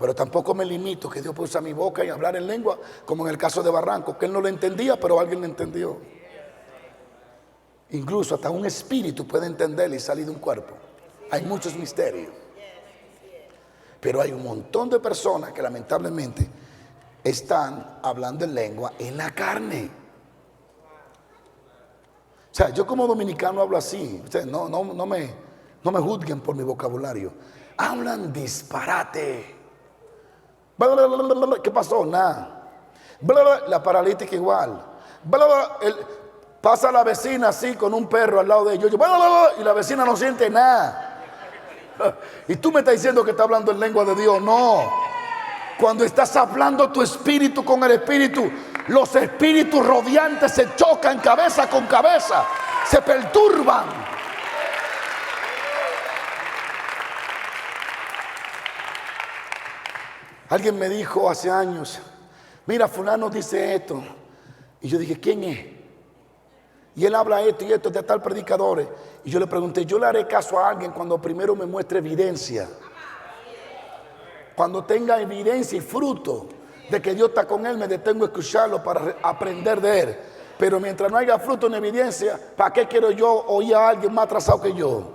Pero tampoco me limito que Dios puede usar mi boca y hablar en lengua, como en el caso de Barranco, que él no lo entendía, pero alguien lo entendió. Incluso hasta un espíritu puede entenderle y salir de un cuerpo. Hay muchos misterios. Pero hay un montón de personas que lamentablemente están hablando en lengua en la carne. O sea, yo como dominicano hablo así. Ustedes no me juzguen por mi vocabulario. Hablan disparate. ¿Qué pasó? Nada. La paralítica igual. Pasa la vecina así con un perro al lado de ellos. Y la vecina no siente nada. Y tú me estás diciendo que está hablando en lengua de Dios. No. Cuando estás hablando tu espíritu con el espíritu, los espíritus rodeantes se chocan cabeza con cabeza, se perturban. Alguien me dijo hace años, mira, fulano dice esto. Y yo dije, ¿quién es? Y él habla esto y esto de tal predicadores. Y yo le pregunté, yo le haré caso a alguien cuando primero me muestre evidencia. Cuando tenga evidencia y fruto de que Dios está con él, me detengo a escucharlo para aprender de él. Pero mientras no haya fruto ni evidencia, ¿para qué quiero yo oír a alguien más atrasado que yo?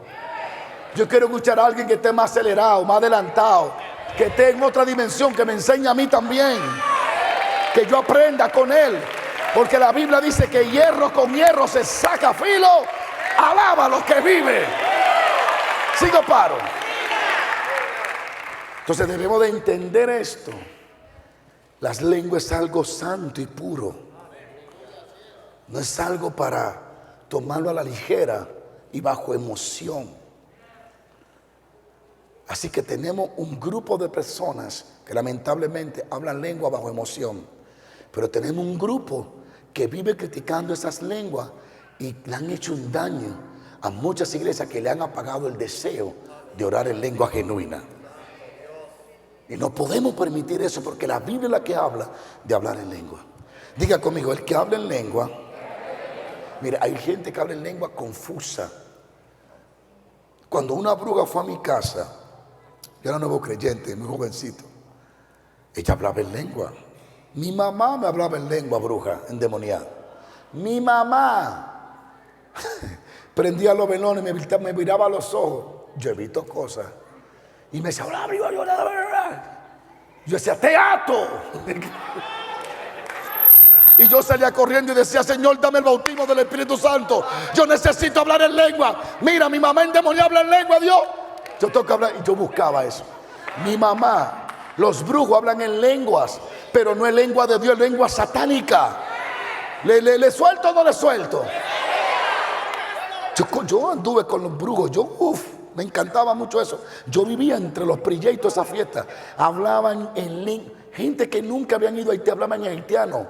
Yo quiero escuchar a alguien que esté más acelerado, más adelantado, que esté en otra dimensión, que me enseñe a mí también, que yo aprenda con él. Porque la Biblia dice que hierro con hierro se saca filo. Alaba a los que viven. Sigo paro. Entonces debemos de entender esto. Las lenguas es algo santo y puro. No es algo para tomarlo a la ligera y bajo emoción. Así que tenemos un grupo de personas que lamentablemente hablan lengua bajo emoción. Pero tenemos un grupo que vive criticando esas lenguas y le han hecho un daño a muchas iglesias que le han apagado el deseo de orar en lengua genuina. Y no podemos permitir eso porque la Biblia es la que habla de hablar en lengua. Diga conmigo, el que habla en lengua. Mira, hay gente que habla en lengua confusa. Cuando una bruja fue a mi casa, yo era nuevo creyente, muy jovencito, ella hablaba en lengua. Mi mamá me hablaba en lengua, bruja, endemoniada. Mi mamá prendía los velones, me miraba a los ojos. Yo he visto cosas. Y me decía, yo decía, teatro. Y yo salía corriendo y decía, Señor, dame el bautismo del Espíritu Santo. Yo necesito hablar en lengua. Mira, mi mamá endemoniada habla en lengua, Dios. Yo tengo que hablar. Y yo buscaba eso. Mi mamá, los brujos hablan en lenguas, pero no es lengua de Dios, es lengua satánica. ¿Le suelto o no le suelto? Yo anduve con los brujos. Me encantaba mucho eso. Yo vivía entre los prillés y toda esa fiesta. Hablaban en lengua. Gente que nunca habían ido a Haití hablaban en haitiano.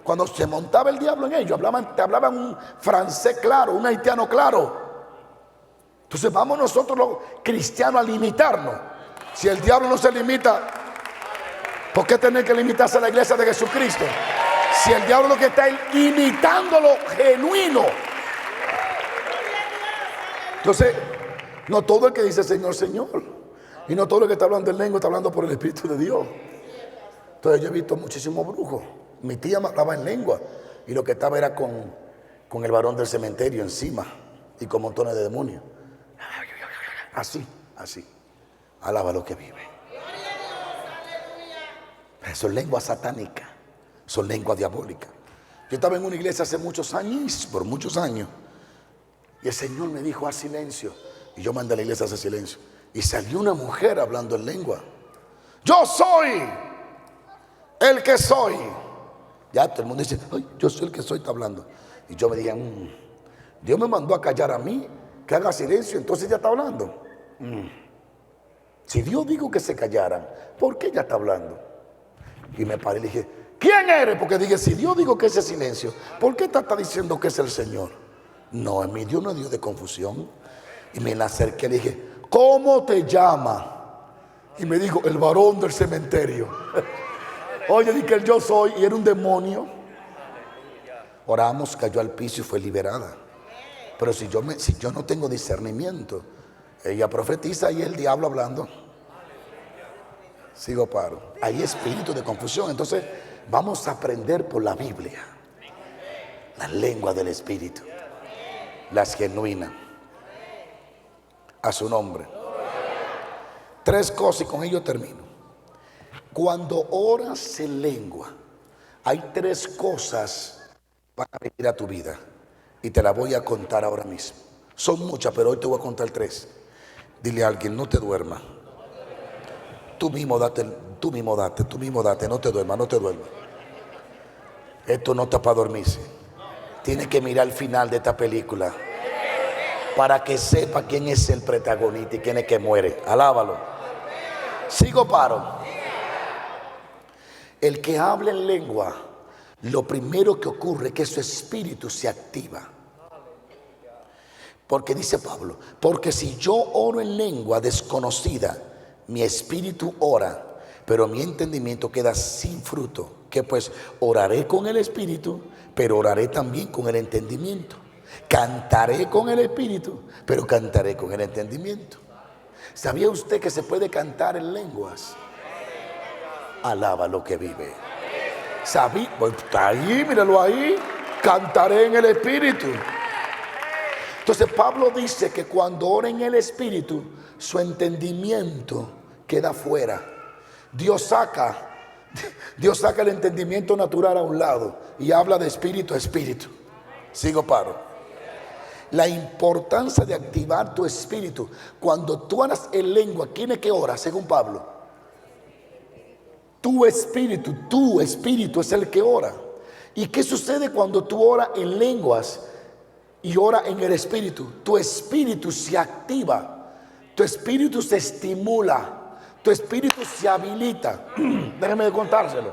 Cuando se montaba el diablo en ellos, te hablaban un francés claro, un haitiano claro. Entonces vamos nosotros los cristianos a limitarnos. Si el diablo no se limita, ¿por qué tener que limitarse a la iglesia de Jesucristo? Si el diablo lo que está es imitando lo genuino. Entonces, no todo el que dice Señor, Señor, y no todo el que está hablando en lengua está hablando por el Espíritu de Dios. Entonces yo he visto muchísimos brujos. Mi tía me hablaba en lengua y lo que estaba era con el varón del cementerio encima y con montones de demonios. Así. Alaba lo que vive. Son lenguas satánicas, son lenguas diabólicas. Yo estaba en una iglesia hace muchos años, por muchos años, y el Señor me dijo, haz silencio. Y yo mandé a la iglesia a hacer silencio. Y salió una mujer hablando en lengua. Yo soy el que soy. Ya todo el mundo dice, ay, yo soy el que soy, está hablando. Y yo me dije, Dios me mandó a callar a mí, que haga silencio, entonces ya está hablando. Si Dios dijo que se callaran, ¿por qué ella está hablando? Y me paré y le dije, ¿quién eres? Porque dije, si Dios dijo que ese silencio, ¿por qué está diciendo que es el Señor? No, en mi Dios no es Dios de confusión. Y me la acerqué y le dije, ¿cómo te llamas? Y me dijo, el varón del cementerio. Oye, dije que yo soy, y era un demonio. Oramos, cayó al piso y fue liberada. Pero si yo no tengo discernimiento, ella profetiza y el diablo hablando. Sigo paro. Hay espíritu de confusión. Entonces vamos a aprender por la Biblia la lengua del espíritu, las genuinas, a su nombre. 3 cosas y con ello termino. Cuando oras en lengua, hay 3 cosas para venir a tu vida y te las voy a contar ahora mismo. Son muchas, pero hoy te voy a contar 3. Dile a alguien: no te duermas. Tú mismo date, no te duermas, no te duermas. Esto no está para dormirse. Tienes que mirar el final de esta película para que sepa quién es el protagonista y quién es que muere. Alábalo. Sigo paro. El que habla en lengua, lo primero que ocurre es que su espíritu se activa. Porque dice Pablo: porque si yo oro en lengua desconocida, mi espíritu ora, pero mi entendimiento queda sin fruto. Que pues oraré con el espíritu, pero oraré también con el entendimiento. Cantaré con el espíritu, pero cantaré con el entendimiento. ¿Sabía usted que se puede cantar en lenguas? Alaba lo que vive. ¿Sabía? Pues está ahí, míralo ahí. Cantaré en el espíritu. Entonces Pablo dice que cuando ora en el espíritu, su entendimiento queda fuera. Dios saca el entendimiento natural a un lado y habla de espíritu a espíritu. Sigo paro. La importancia de activar tu espíritu. Cuando tú oras en lengua, ¿quién es que ora? Según Pablo, tu espíritu es el que ora. ¿Y qué sucede cuando tú oras en lenguas y oras en el espíritu? Tu espíritu se activa, tu espíritu se estimula, tu espíritu se habilita. Déjeme contárselo.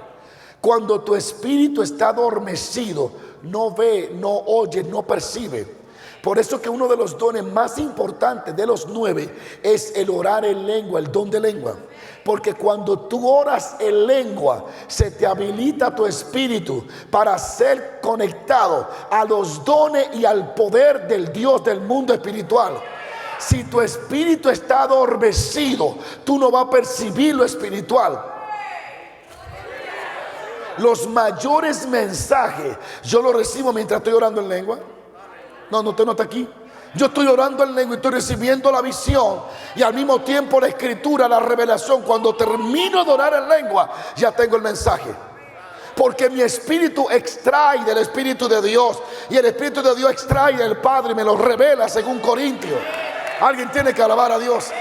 Cuando tu espíritu está adormecido, no ve, no oye, no percibe. Por eso que uno de los dones más importantes de los 9 es el orar en lengua, el don de lengua. Porque cuando tú oras en lengua, se te habilita tu espíritu para ser conectado a los dones y al poder del Dios del mundo espiritual. Si tu espíritu está adormecido, tú no vas a percibir lo espiritual. Los mayores mensajes yo los recibo mientras estoy orando en lengua. No, usted no está aquí. Yo estoy orando en lengua y estoy recibiendo la visión y al mismo tiempo la escritura, la revelación. Cuando termino de orar en lengua, ya tengo el mensaje. Porque mi espíritu extrae del Espíritu de Dios y el Espíritu de Dios extrae del Padre y me lo revela según Corintios. Alguien tiene que alabar a Dios.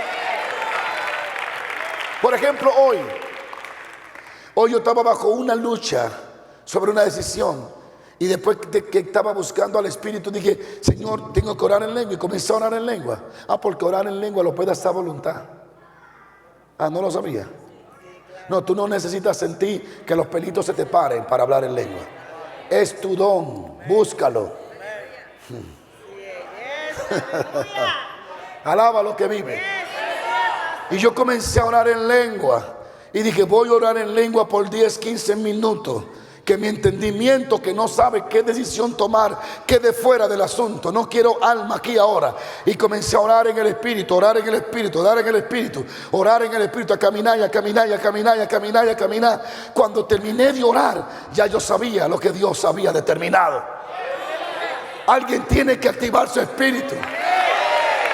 Por ejemplo, hoy yo estaba bajo una lucha sobre una decisión. Y después de que estaba buscando al Espíritu, dije: Señor, tengo que orar en lengua. Y comencé a orar en lengua. Porque orar en lengua lo puede hacer a voluntad. ¿No lo sabía? No, tú no necesitas sentir que los pelitos se te paren para hablar en lengua. Es tu don, búscalo. Alaba lo que vive. Y yo comencé a orar en lengua. Y dije: voy a orar en lengua por 10, 15 minutos. Que mi entendimiento, que no sabe qué decisión tomar, quede fuera del asunto. No quiero alma aquí ahora. Y comencé a orar en el Espíritu, orar en el Espíritu, orar en el Espíritu, orar en el Espíritu, a caminar y a caminar y a caminar y a caminar y a caminar. Cuando terminé de orar, ya yo sabía lo que Dios había determinado. Alguien tiene que activar su espíritu.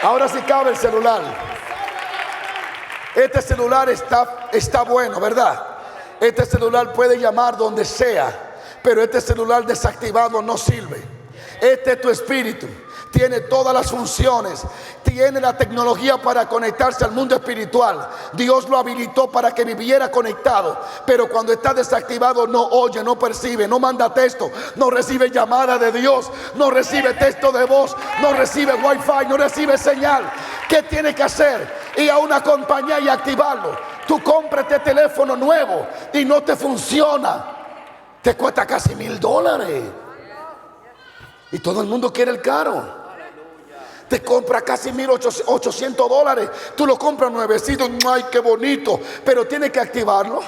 Ahora sí cabe el celular. Este celular está bueno, ¿verdad? Este celular puede llamar donde sea, pero este celular desactivado no sirve. Este es tu espíritu. Tiene todas las funciones, tiene la tecnología para conectarse al mundo espiritual. Dios lo habilitó para que viviera conectado, pero cuando está desactivado no oye, no percibe, no manda texto, no recibe llamada de Dios, no recibe texto de voz, no recibe wifi, no recibe señal. ¿Qué tiene que hacer? Ir a una compañía y activarlo. Tú compras este teléfono nuevo y no te funciona, te cuesta casi $1,000 y todo el mundo quiere el caro. Te compra casi $1,800. Tú lo compras nuevecito. Ay, qué bonito. Pero tienes que activarlo.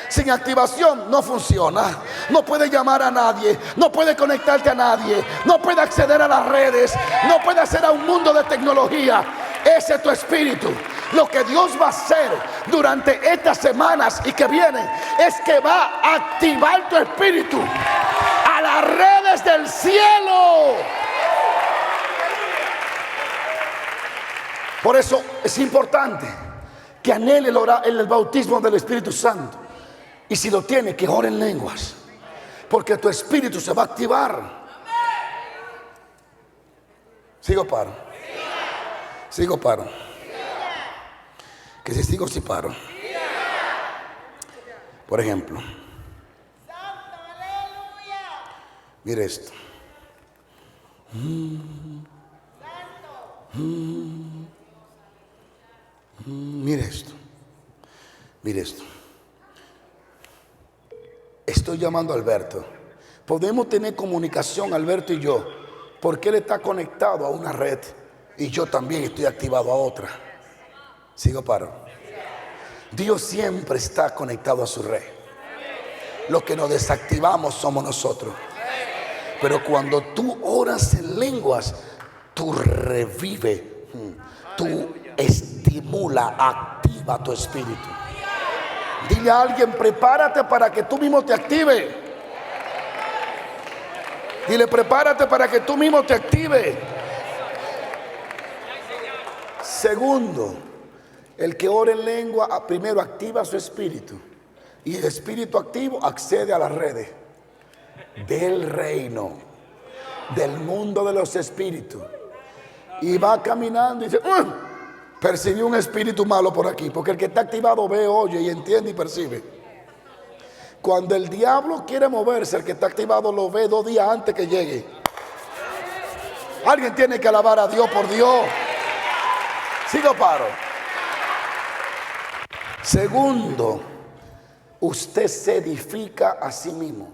Sin activación no funciona. No puedes llamar a nadie. No puedes conectarte a nadie. No puedes acceder a las redes. No puedes hacer a un mundo de tecnología. Ese es tu espíritu. Lo que Dios va a hacer durante estas semanas y que vienen es que va a activar tu espíritu a las redes del cielo. Por eso es importante que anhele el bautismo del Espíritu Santo. Y si lo tiene, que ore en lenguas, porque tu espíritu se va a activar. ¿Sigo paro? ¿Sigo paro? Que si sigo, si paro. Por ejemplo, mire esto. Mire esto. Mire esto. Estoy llamando a Alberto. Podemos tener comunicación, Alberto y yo, porque él está conectado a una red y yo también estoy activado a otra. ¿Sigo paro? Dios siempre está conectado a su red. Lo que nos desactivamos somos nosotros. Pero cuando tú oras en lenguas, tú revives, tú estimula, activa tu espíritu. Dile a alguien, prepárate para que tú mismo te active. Dile, prepárate para que tú mismo te active. Segundo, el que ora en lengua primero activa su espíritu, y el espíritu activo accede a las redes del reino, del mundo de los espíritus, y va caminando y dice, percibí un espíritu malo por aquí, porque el que está activado ve, oye y entiende y percibe. Cuando el diablo quiere moverse, el que está activado lo ve 2 días antes que llegue. Alguien tiene que alabar a Dios por Dios. Sigo paro. Segundo, usted se edifica a sí mismo.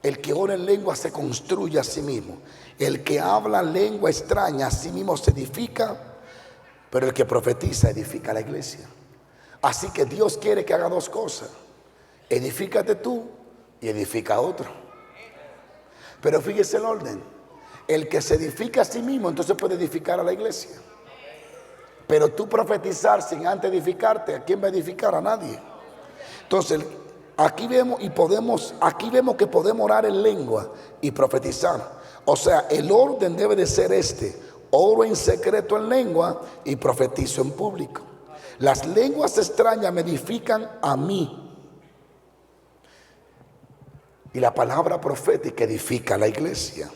El que ora en lengua se construye a sí mismo. El que habla lengua extraña a sí mismo se edifica, pero el que profetiza edifica a la iglesia. Así que Dios quiere que haga 2 cosas. Edifícate tú y edifica a otro. Pero fíjese el orden. El que se edifica a sí mismo entonces puede edificar a la iglesia. Pero tú profetizar sin antes edificarte, ¿a quién va a edificar? A nadie. Entonces aquí vemos que podemos orar en lengua y profetizar. O sea, el orden debe de ser este: oro en secreto en lengua y profetizo en público. Las lenguas extrañas me edifican a mí, y la palabra profética edifica a la iglesia.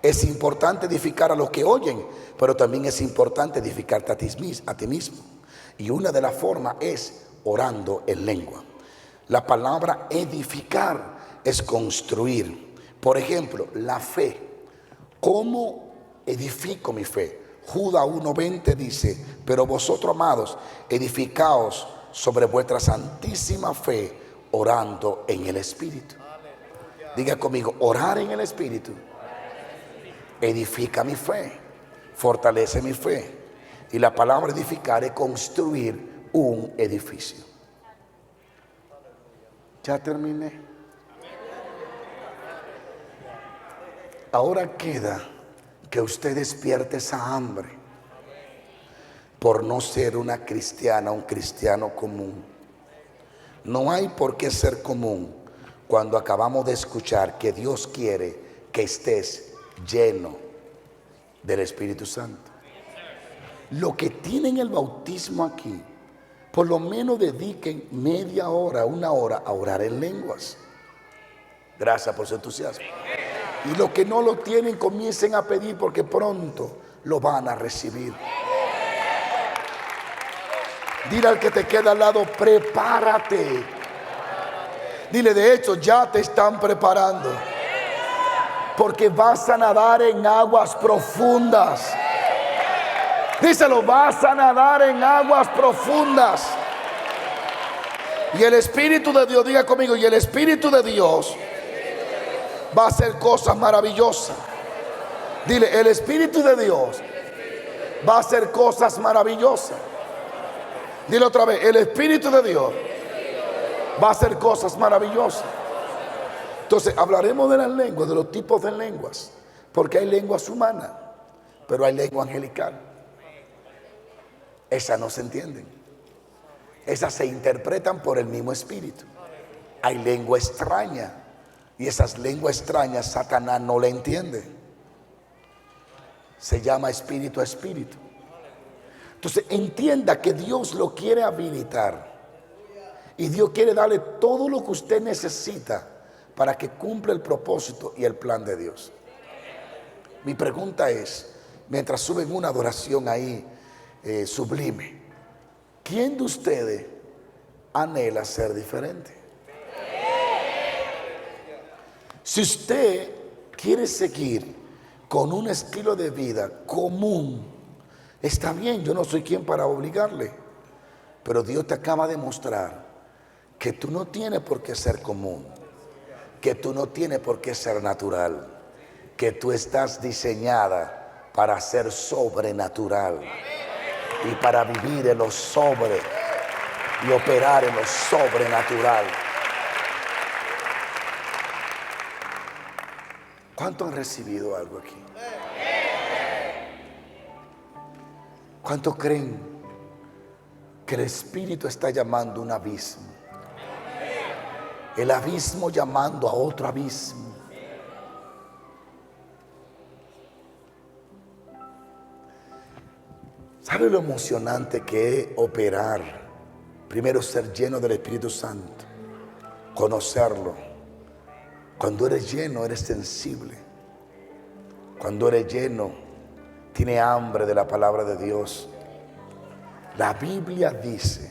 Es importante edificar a los que oyen, pero también es importante edificarte a ti mismo. Y una de las formas es orando en lengua. La palabra edificar es construir. Por ejemplo, la fe. ¿Cómo edifico mi fe? Judas 1:20 dice, pero vosotros, amados, edificaos sobre vuestra santísima fe, orando en el Espíritu. Diga conmigo, orar en el Espíritu edifica mi fe, fortalece mi fe. Y la palabra edificar es construir un edificio. Ya terminé. Ahora queda que usted despierte esa hambre por no ser una cristiana, un cristiano común. No hay por qué ser común cuando acabamos de escuchar que Dios quiere que estés lleno del Espíritu Santo. Lo que tienen el bautismo aquí, por lo menos dediquen media hora, 1 hora a orar en lenguas. Gracias por su entusiasmo. Y los que no lo tienen, comiencen a pedir, porque pronto lo van a recibir. Dile al que te queda al lado, prepárate. Dile, de hecho, ya te están preparando, porque vas a nadar en aguas profundas. Díselo, vas a nadar en aguas profundas. Y el Espíritu de Dios, diga conmigo, y el Espíritu de Dios va a hacer cosas maravillosas. Dile, el Espíritu de Dios va a hacer cosas maravillosas. Dile otra vez, el Espíritu de Dios va a hacer cosas maravillosas. Entonces hablaremos de las lenguas, de los tipos de lenguas, porque hay lenguas humanas, pero hay lengua angelical. Esas no se entienden. Esas se interpretan por el mismo Espíritu. Hay lengua extraña y esas lenguas extrañas Satanás no le entiende. Se llama espíritu a espíritu. Entonces entienda que Dios lo quiere habilitar y Dios quiere darle todo lo que usted necesita para que cumpla el propósito y el plan de Dios. Mi pregunta es, mientras suben una adoración ahí sublime, ¿quién de ustedes anhela ser diferente? Si usted quiere seguir con un estilo de vida común, está bien, yo no soy quien para obligarle, pero Dios te acaba de mostrar que tú no tienes por qué ser común, que tú no tienes por qué ser natural, que tú estás diseñada para ser sobrenatural y para vivir en lo sobre y operar en lo sobrenatural. ¿Cuántos han recibido algo aquí? ¿Cuántos creen que el Espíritu está llamando un abismo? El abismo llamando a otro abismo. ¿Sabe lo emocionante que es operar? Primero ser lleno del Espíritu Santo, conocerlo. Cuando eres lleno, eres sensible. Cuando eres lleno, tienes hambre de la palabra de Dios. La Biblia dice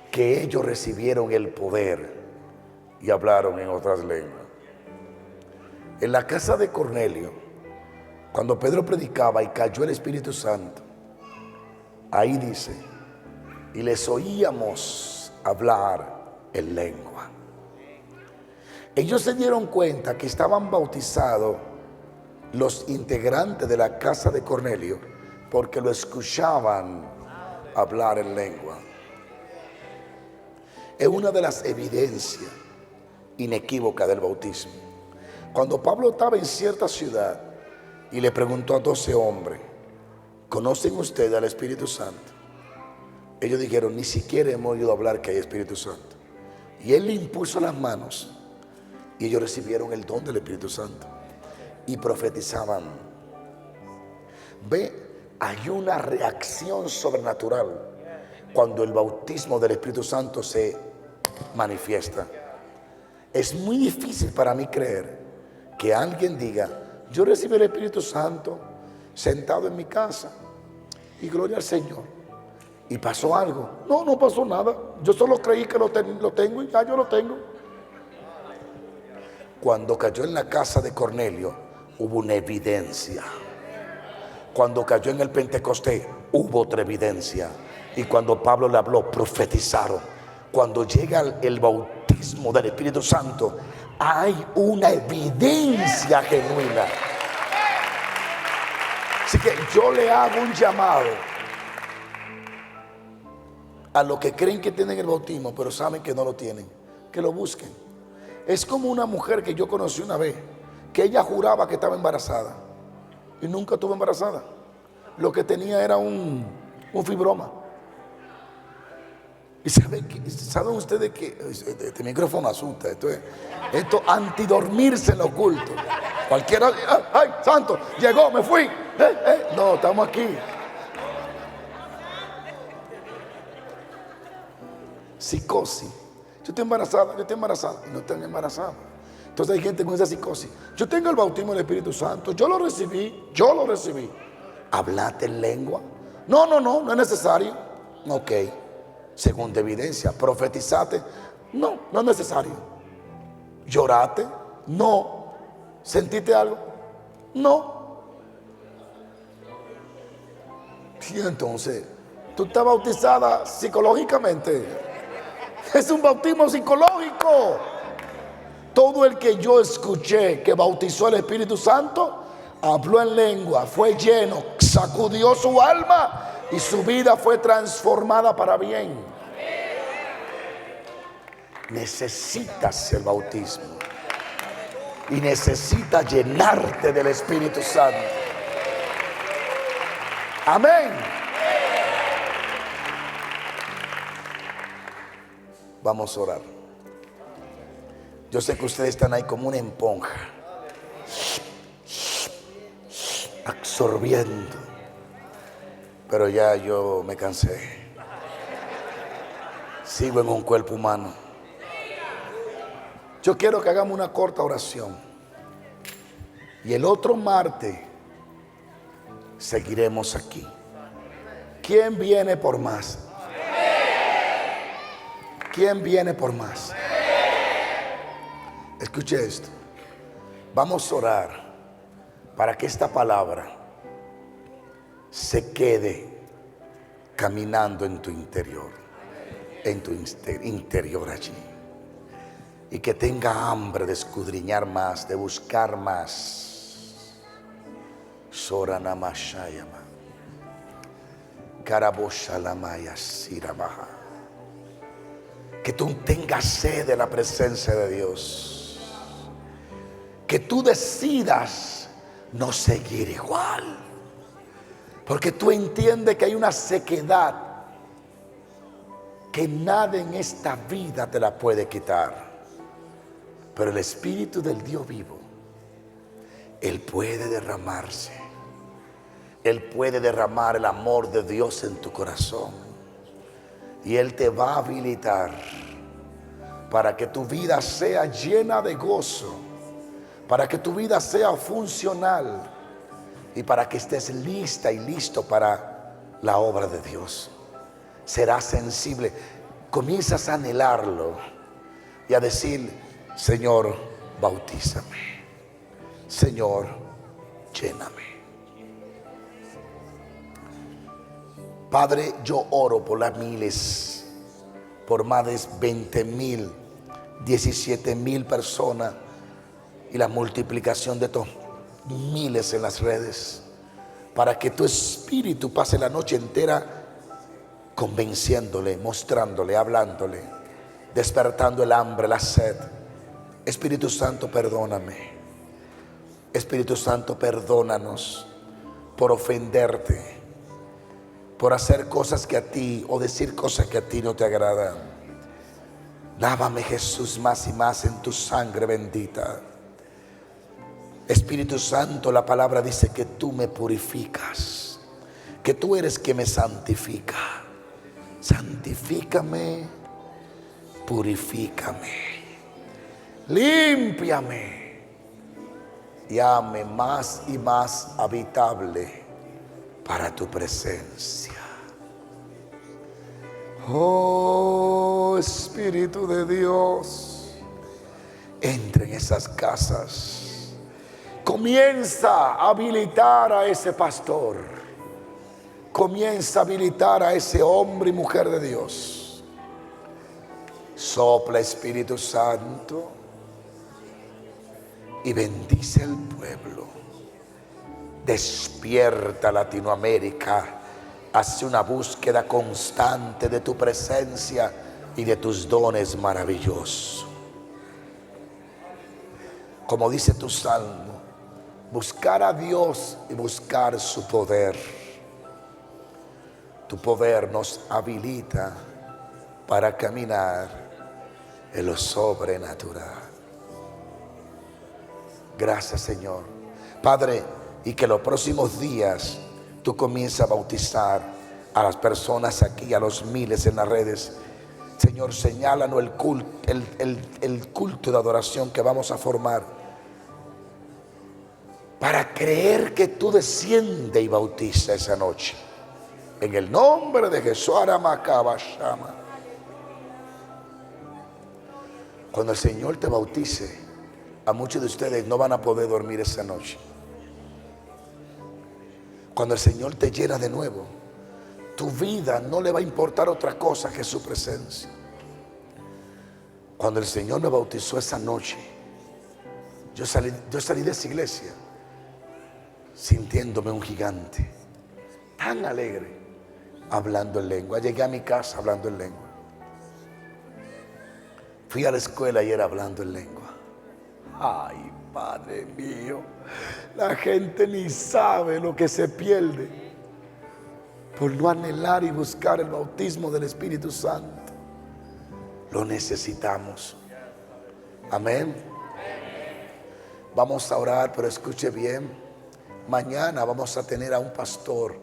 que ellos recibieron el poder y hablaron en otras lenguas. En la casa de Cornelio, cuando Pedro predicaba y cayó el Espíritu Santo, ahí dice, y les oíamos hablar en lengua. Ellos se dieron cuenta que estaban bautizados los integrantes de la casa de Cornelio porque lo escuchaban hablar en lengua. Es una de las evidencias inequívocas del bautismo. Cuando Pablo estaba en cierta ciudad y le preguntó a 12 hombres, ¿conocen ustedes al Espíritu Santo? Ellos dijeron, ni siquiera hemos oído hablar que hay Espíritu Santo. Y él le impuso las manos y ellos recibieron el don del Espíritu Santo y profetizaban. Ve, hay una reacción sobrenatural cuando el bautismo del Espíritu Santo se manifiesta. Es muy difícil para mí creer que alguien diga, yo recibí el Espíritu Santo sentado en mi casa y gloria al Señor. ¿Y pasó algo? No, no pasó nada. Yo solo creí que lo tengo y ya yo lo tengo. Cuando cayó en la casa de Cornelio, hubo una evidencia. Cuando cayó en el Pentecostés, hubo otra evidencia. Y cuando Pablo le habló, profetizaron. Cuando llega el bautismo del Espíritu Santo, hay una evidencia genuina. Así que yo le hago un llamado a los que creen que tienen el bautismo, pero saben que no lo tienen, que lo busquen. Es como una mujer que yo conocí una vez, que ella juraba que estaba embarazada y nunca estuvo embarazada. Lo que tenía era un fibroma. ¿Y saben ustedes que este micrófono asusta? Esto antidormirse en lo oculto. Cualquiera, ¡ay, santo! Llegó, me fui. No, estamos aquí. Psicosis. Yo estoy embarazada y no están embarazadas. Entonces hay gente con esa psicosis. Yo tengo el bautismo del Espíritu Santo, yo lo recibí. ¿Hablaste en lengua? No es necesario. Ok, segunda evidencia. ¿Profetizaste? No es necesario. ¿Lloraste? No. ¿Sentiste algo? No. Y entonces, tú estás bautizada psicológicamente. Es un bautismo psicológico. Todo el que yo escuché que bautizó el Espíritu Santo, habló en lengua, fue lleno, sacudió su alma y su vida fue transformada para bien. Necesitas el bautismo y necesitas llenarte del Espíritu Santo. Amén. Vamos a orar. Yo sé que ustedes están ahí como una esponja, absorbiendo, pero ya yo me cansé. Sigo en un cuerpo humano. Yo quiero que hagamos una corta oración y el otro martes seguiremos aquí. ¿Quién viene por más? ¿Quién viene por más? Escuche esto. Vamos a orar para que esta palabra se quede caminando en tu interior, en tu interior allí, y que tenga hambre de escudriñar más, de buscar más. Soranamashayama Karaboshalamaya Sirabaha. Que tú tengas sed de la presencia de Dios. Que tú decidas no seguir igual. Porque tú entiendes que hay una sequedad que nada en esta vida te la puede quitar. Pero el Espíritu del Dios vivo, Él puede derramarse. Él puede derramar el amor de Dios en tu corazón. Y Él te va a habilitar para que tu vida sea llena de gozo, para que tu vida sea funcional y para que estés lista y listo para la obra de Dios. Serás sensible, comienzas a anhelarlo y a decir: Señor, bautízame, Señor, lléname. Padre, yo oro por las miles, por más de 20,000, 17,000 personas y la multiplicación de estos miles en las redes, para que tu espíritu pase la noche entera convenciéndole, mostrándole, hablándole, despertando el hambre, la sed. Espíritu Santo, perdóname. Espíritu Santo, perdónanos por ofenderte, por hacer cosas que a ti o decir cosas que a ti no te agradan. Lávame, Jesús, más y más en tu sangre bendita. Espíritu Santo, la palabra dice que tú me purificas, que tú eres quien me santifica. Santifícame, purifícame, límpiame y hazme más y más habitable para tu presencia. Oh Espíritu de Dios, entra en esas casas. Comienza a habilitar a ese pastor. Comienza a habilitar a ese hombre y mujer de Dios. Sopla, Espíritu Santo, y bendice al pueblo. Despierta Latinoamérica hacia una búsqueda constante de tu presencia y de tus dones maravillosos. Como dice tu salmo, buscar a Dios y buscar su poder. Tu poder nos habilita para caminar en lo sobrenatural. Gracias, Señor. Padre, y que los próximos días tú comiences a bautizar a las personas aquí, a los miles en las redes. Señor, señálanos el culto de adoración que vamos a formar, para creer que tú desciendes y bautiza esa noche. En el nombre de Jesús. Cuando el Señor te bautice, a muchos de ustedes no van a poder dormir esa noche. Cuando el Señor te llena de nuevo, tu vida no le va a importar otra cosa que su presencia. Cuando el Señor me bautizó esa noche, yo salí de esa iglesia sintiéndome un gigante, tan alegre, hablando en lengua. Llegué a mi casa hablando en lengua. Fui a la escuela y era hablando en lengua. Ay, Padre mío, la gente ni sabe lo que se pierde por no anhelar y buscar el bautismo del Espíritu Santo. Lo necesitamos. Amén. Vamos a orar, pero escuche bien. Mañana vamos a tener a un pastor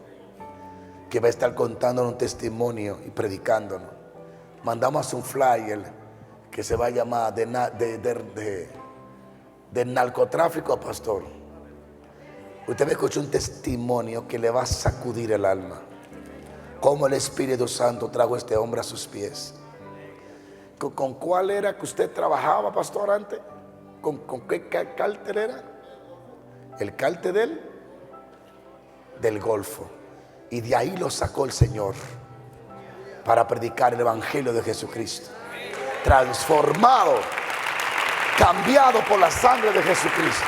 que va a estar contándonos un testimonio y predicándonos. Mandamos un flyer que se va a llamar de narcotráfico a pastor. Usted me escuchó un testimonio que le va a sacudir el alma. Cómo el Espíritu Santo trajo a este hombre a sus pies. ¿Con cuál era que usted trabajaba, pastor, antes? ¿Con qué cártel era? El cártel del Golfo. Y de ahí lo sacó el Señor para predicar el Evangelio de Jesucristo. Transformado, cambiado por la sangre de Jesucristo.